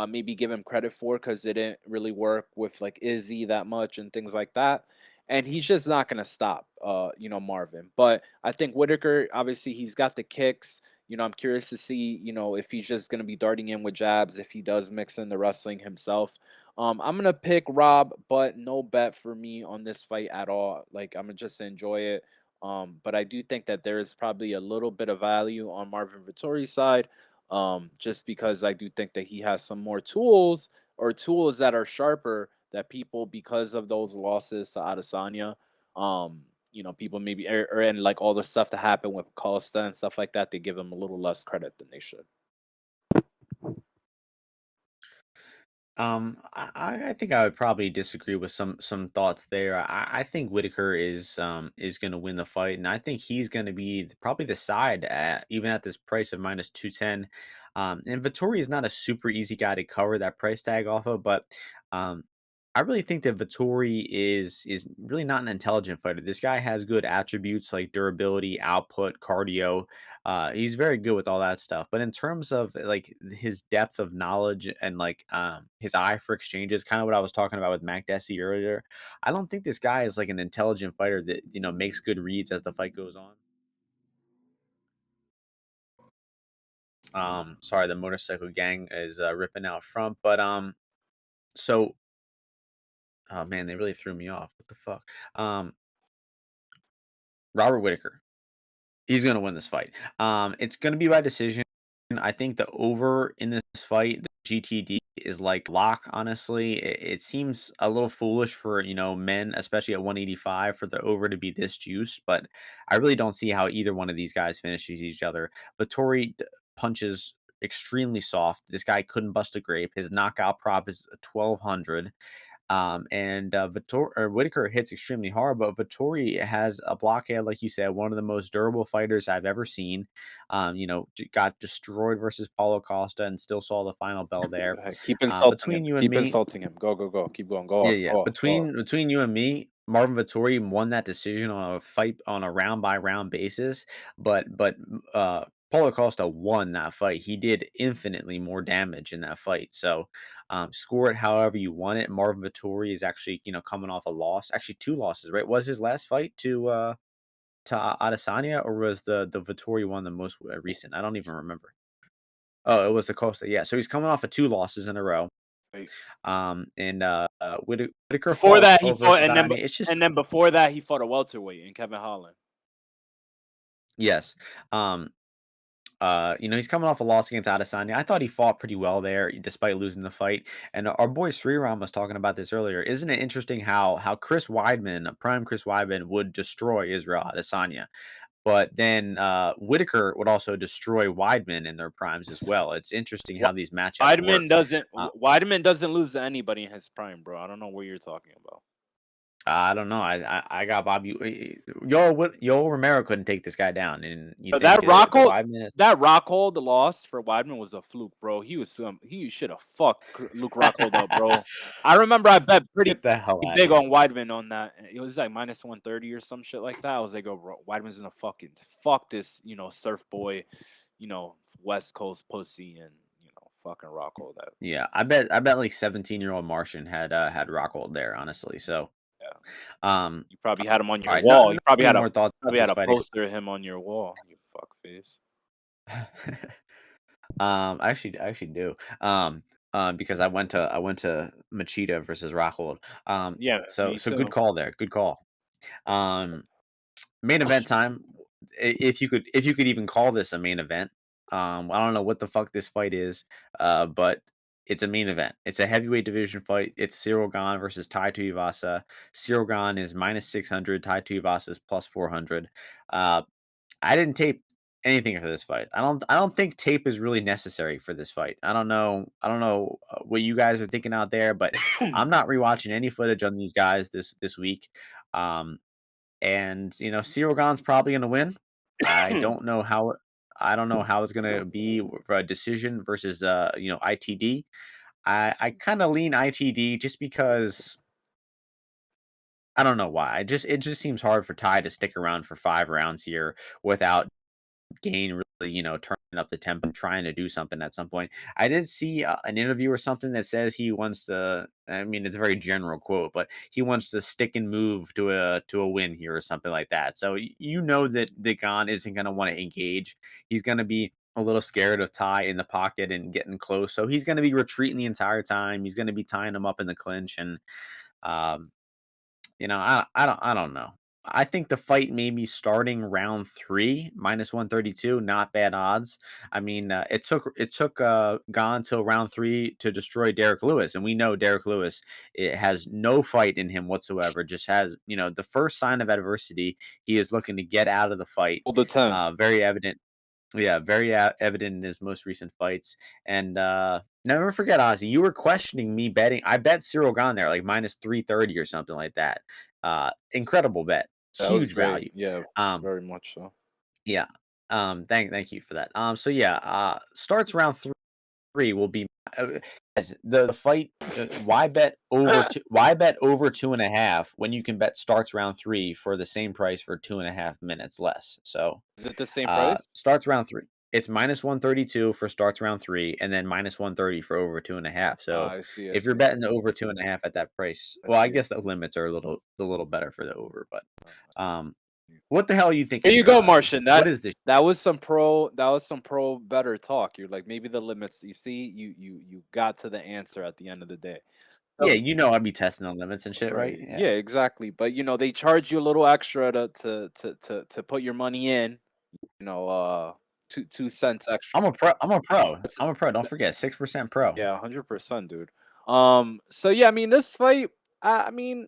maybe give him credit for because it didn't really work with like Izzy that much and things like that. And he's just not going to stop, Marvin. But I think Whitaker, obviously, he's got the kicks. I'm curious to see, if he's just going to be darting in with jabs, if he does mix in the wrestling himself. I'm going to pick Rob, but no bet for me on this fight at all. Like, I'm going to just enjoy it. But I do think that there is probably a little bit of value on Marvin Vettori's side, just because I do think that he has some more tools or tools that are sharper that people, because of those losses to Adesanya, people maybe and like all the stuff that happened with Costa and stuff like that, they give him a little less credit than they should. I think I would probably disagree with some thoughts there. I think Whitaker is going to win the fight, and I think he's going to be probably the side at, even at this price of -210. And Vittori is not a super easy guy to cover that price tag off of, but um, I really think that Vittori is really not an intelligent fighter. This guy has good attributes like durability, output, cardio. He's very good with all that stuff. But in terms of like his depth of knowledge and like his eye for exchanges, kind of what I was talking about with Makdessi earlier, I don't think this guy is like an intelligent fighter that makes good reads as the fight goes on. Sorry, the motorcycle gang is ripping out front, but so oh man, they really threw me off. What the fuck? Um, Robert Whitaker. He's gonna win this fight. It's gonna be by decision. I think the over in this fight, the GTD is like lock. Honestly, it seems a little foolish for men, especially at 185, for the over to be this juice. But I really don't see how either one of these guys finishes each other. Vittori punches extremely soft. This guy couldn't bust a grape. His knockout prop is 1200. And Whitaker hits extremely hard, but Vittori has a blockhead, like you said, one of the most durable fighters I've ever seen. Got destroyed versus Paulo Costa and still saw the final bell there. Keep insulting Between him. you and Keep me, insulting him. Go, go, go. Keep going. Go yeah, off. yeah. Go off. Go off. Between you and me, Marvin Vettori won that decision on a fight on a round by round basis, but Paulo Costa won that fight. He did infinitely more damage in that fight. So score it however you want it. Marvin Vettori is actually coming off a loss, actually two losses. Right? Was his last fight to Adesanya, or was the Vettori one the most recent? I don't even remember. Oh, it was the Costa. Yeah. So he's coming off of two losses in a row. Wait. Whitaker Before fought that, he well fought, versus Adesanya. It's just and then before that, he fought a welterweight in Kevin Holland. yes. Um, he's coming off a loss against Adesanya. I thought he fought pretty well there, despite losing the fight. And our boy Sriram was talking about this earlier. Isn't it interesting how Chris Weidman, prime Chris Weidman, would destroy Israel Adesanya, but then Whitaker would also destroy Weidman in their primes as well. It's interesting how these matchups work. Uh, Weidman doesn't lose to anybody in his prime, bro. I don't know what you're talking about. I don't know. I got Bobby. Yo Romero couldn't take this guy down, and you But think the Weidman? That Rockhold, the loss for Weidman was a fluke, bro. He should have fucked Luke Rockhold up, bro. I remember I bet pretty Get the hell out of big here. on Weidman on that. It was like -130 or some shit like that. I was like, oh, bro, Weidman's gonna fucking fuck this, surf boy, West Coast pussy and fucking Rockhold that. Yeah, I bet like 17-year-old Martian had Rockhold there, honestly. So, Yeah. um, You probably had him on all your right, no, wall. no any more thoughts about this A fight? poster of him on your wall, you fuck face. I actually do. Because I went to Machida versus Rockhold. Yeah, So me good too. call there. Good call. Um, Main event time. If you could even call this a main event. I don't know what the fuck this fight is. But It's a main event. It's a heavyweight division fight. It's Cyril Gane versus Tai Tuivasa. Cyril Gane is -600. Tai Tuivasa is +400. Uh, I didn't tape anything for this fight. I don't think tape is really necessary for this fight. I don't know what you guys are thinking out there, but I'm not rewatching any footage on these guys this week. Um, and Cyril Gane's probably going to win. I don't know how. I don't know how it's going to be for a decision versus ITD. I kind of lean ITD just because I don't know why. It just seems hard for Ty to stick around for 5 rounds here without Gane really, turning up the tempo and trying to do something at some point. I did see an interview or something that says he wants to. I mean, it's a very general quote, but he wants to stick and move to a win here or something like that. So that Gane isn't going to want to engage. He's going to be a little scared of Ty in the pocket and getting close. So he's going to be retreating the entire time. He's going to be tying him up in the clinch, and um, I don't know. I think the fight may be starting round 3, -132, not bad odds. I mean, it took Gane till round 3 to destroy Derek Lewis, and we know Derek Lewis, it has no fight in him whatsoever, just has, the first sign of adversity, he is looking to get out of the fight. All the time. Very evident. Yeah, very evident in his most recent fights. And never forget, Ozzy, you were questioning me betting. I bet Cyril Gane there, like -330 or something like that. Incredible bet, That was huge great. value. Yeah, Um, very much so. yeah. Thank you for that. So yeah, starts round 3 will be guys, the fight. Why bet over 2.5 when you can bet starts round 3 for the same price for 2.5 minutes less? So Is it the same price? starts round 3. It's -132 for starts round 3, and then -130 for over 2.5. So I see, I if you're see, betting the over 2.5 at that price, I well, I see. guess the limits are a little better for the over. But I um, what the hell are you Here thinking you here, go, Ozzy? Martian. What That is this? that was some pro. That was some pro better talk. You're like maybe the limits. You see, you got to the answer at the end of the day. Yeah, So I'd be testing the limits and shit, right? right, Yeah. yeah, exactly. But they charge you a little extra to put your money in. You know, 2 cents extra. I'm a pro. I'm a pro. That's I'm a pro. Don't forget 6% pro. Yeah, 100%, dude. So yeah, I mean, this fight, I mean,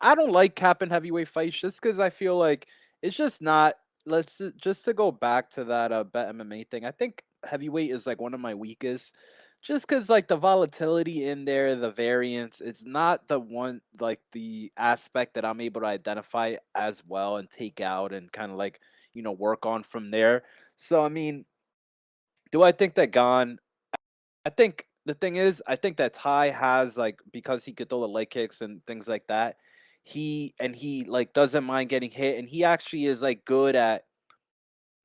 I don't like capping heavyweight fights just because I feel like it's just not. Just to go back to that bet MMA thing. I think heavyweight is like one of my weakest, just because like the volatility in there, the variance, it's not the one like the aspect that I'm able to identify as well and take out and kind of like work on from there. So I mean, do I think that Gone? I think the thing is, I think that Ty has like because he could throw the leg kicks and things like that. He like doesn't mind getting hit, and he actually is like good at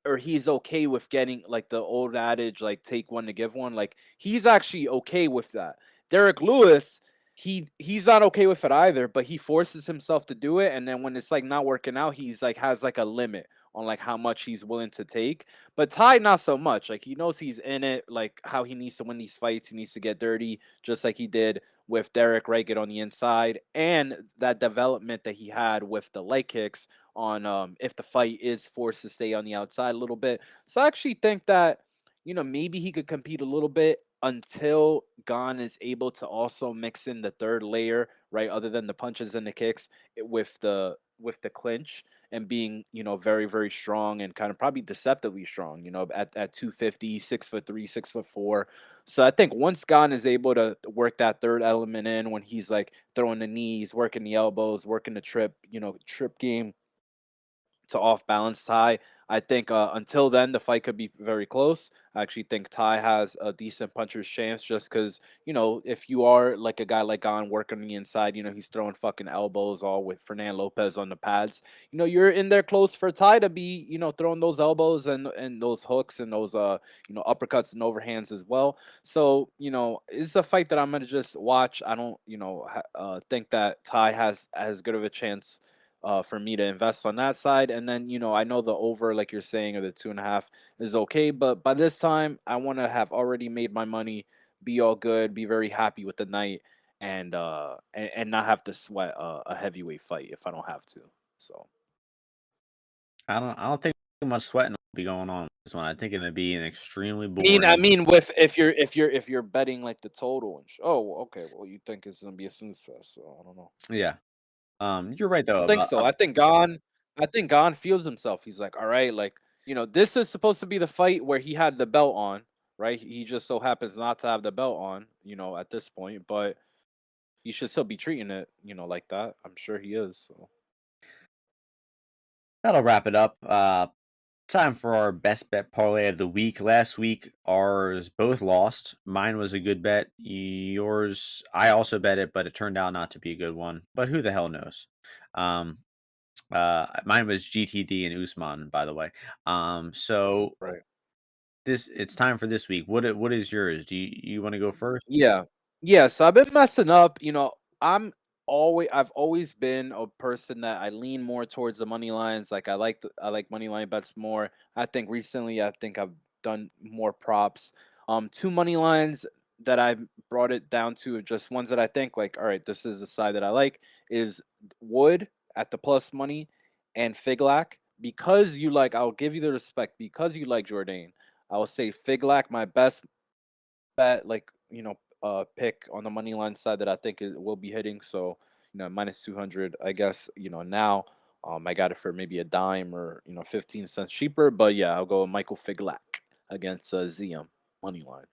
or he's okay with getting like the old adage, like take one to give one. Like he's actually okay with that. Derek Lewis, he's not okay with it either, but he forces himself to do it. And then when it's like not working out, he's like has like a limit on like how much he's willing to take. But Ty, not so much. Like he knows he's in it, like how he needs to win these fights. He needs to get dirty, just like he did with Derek Wright, get on the inside, and that development that he had with the leg kicks on if the fight is forced to stay on the outside a little bit. So I actually think that maybe he could compete a little bit until Gane is able to also mix in the third layer, right? Other than the punches and the kicks, with the clinch and being very very strong and kind of probably deceptively strong. At 250, 6'3", 6'4". So I think once Gane is able to work that third element in, when he's like throwing the knees, working the elbows, working the trip game to off balance Ty. I think until then the fight could be very close. I actually think Ty has a decent puncher's chance just because if you are like a guy like Gon working on the inside, he's throwing fucking elbows all with Fernand Lopez on the pads. You're in there close for Ty to be throwing those elbows and those hooks and those uppercuts and overhands as well. So it's a fight that I'm gonna just watch. I don't think that Ty has as good of a chance for me to invest on that side. And then, I know the over, like you're saying, or the 2.5 is okay. But by this time, I want to have already made my money, be all good, be very happy with the night, and not have to sweat a heavyweight fight if I don't have to. So I don't think too much sweating will be going on with this one. I think it'll be an extremely I boring. mean, with if you're betting like the total and oh, okay, well, you think it's gonna be a snooze fest, so I don't know. Yeah. You're right I though think about so. I think Gane feels himself. He's like, all right, like this is supposed to be the fight where he had the belt on, right? He just so happens not to have the belt on, at this point, but he should still be treating it, like that. I'm sure he is. So that'll wrap it up. Time for our best bet parlay of the week. Last week, ours both lost. Mine was a good bet. Yours, I also bet it, but it turned out not to be a good one. But who the hell knows? Um, Mine was GTD and Usman, by the way. So right. it's time for this week. What is yours? Do you want to go first? Yeah. Yeah, so I've been messing up, I've always been a person that I lean more towards the money lines. Like I like money line bets more. I think recently I've done more props. Two money lines that I've brought it down to just ones that I think like, all right, this is the side that I like is Wood at the plus money and Figlak. Because I'll give you the respect because you like Jourdain. I will say Figlak my best bet, like, pick on the money line side that I think it will be hitting. So, minus 200, I guess, now I got it for maybe a dime or, 15 cents cheaper. But yeah, I'll go with Michael Figlak against Ziam money line.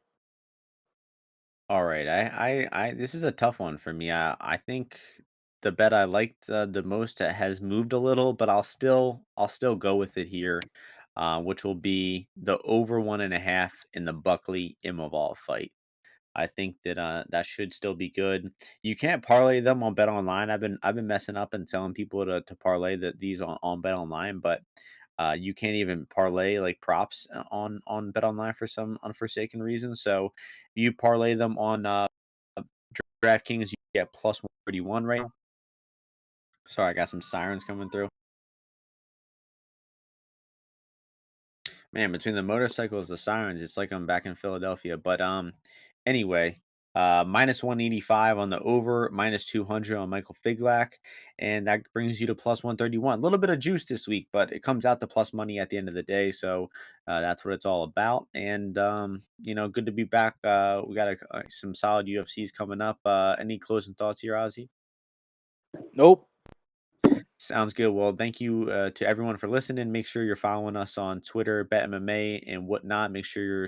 All right. This is a tough one for me. I think the bet I liked the most has moved a little, but I'll still go with it here, which will be the over 1.5 in the Buckley Imavov fight. I think that that should still be good. You can't parlay them on Bet Online. I've been messing up and telling people to parlay these on Bet Online, but you can't even parlay like props on Bet Online for some unforsaken reason. So you parlay them on DraftKings, you get plus 131 right now. Sorry, I got some sirens coming through. Man, between the motorcycles, the sirens, it's like I'm back in Philadelphia. But anyway, minus 185 on the over, minus 200 on Michael Figlak, and that brings you to plus 131. A little bit of juice this week, but it comes out to plus money at the end of the day. So that's what it's all about. And good to be back. We got some solid UFCs coming up. Any closing thoughts here, Ozzy? Nope. Sounds good. Well, thank you to everyone for listening. Make sure you're following us on Twitter, BetMMA, and whatnot. Make sure you're,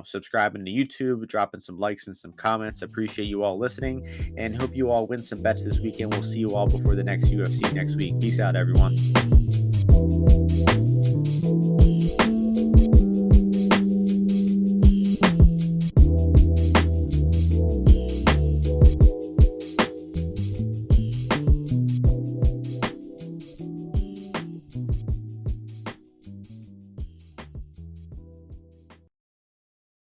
subscribing to YouTube, dropping some likes and some comments. Appreciate you all listening, and hope you all win some bets this weekend. We'll see you all before the next UFC next week. Peace out, everyone.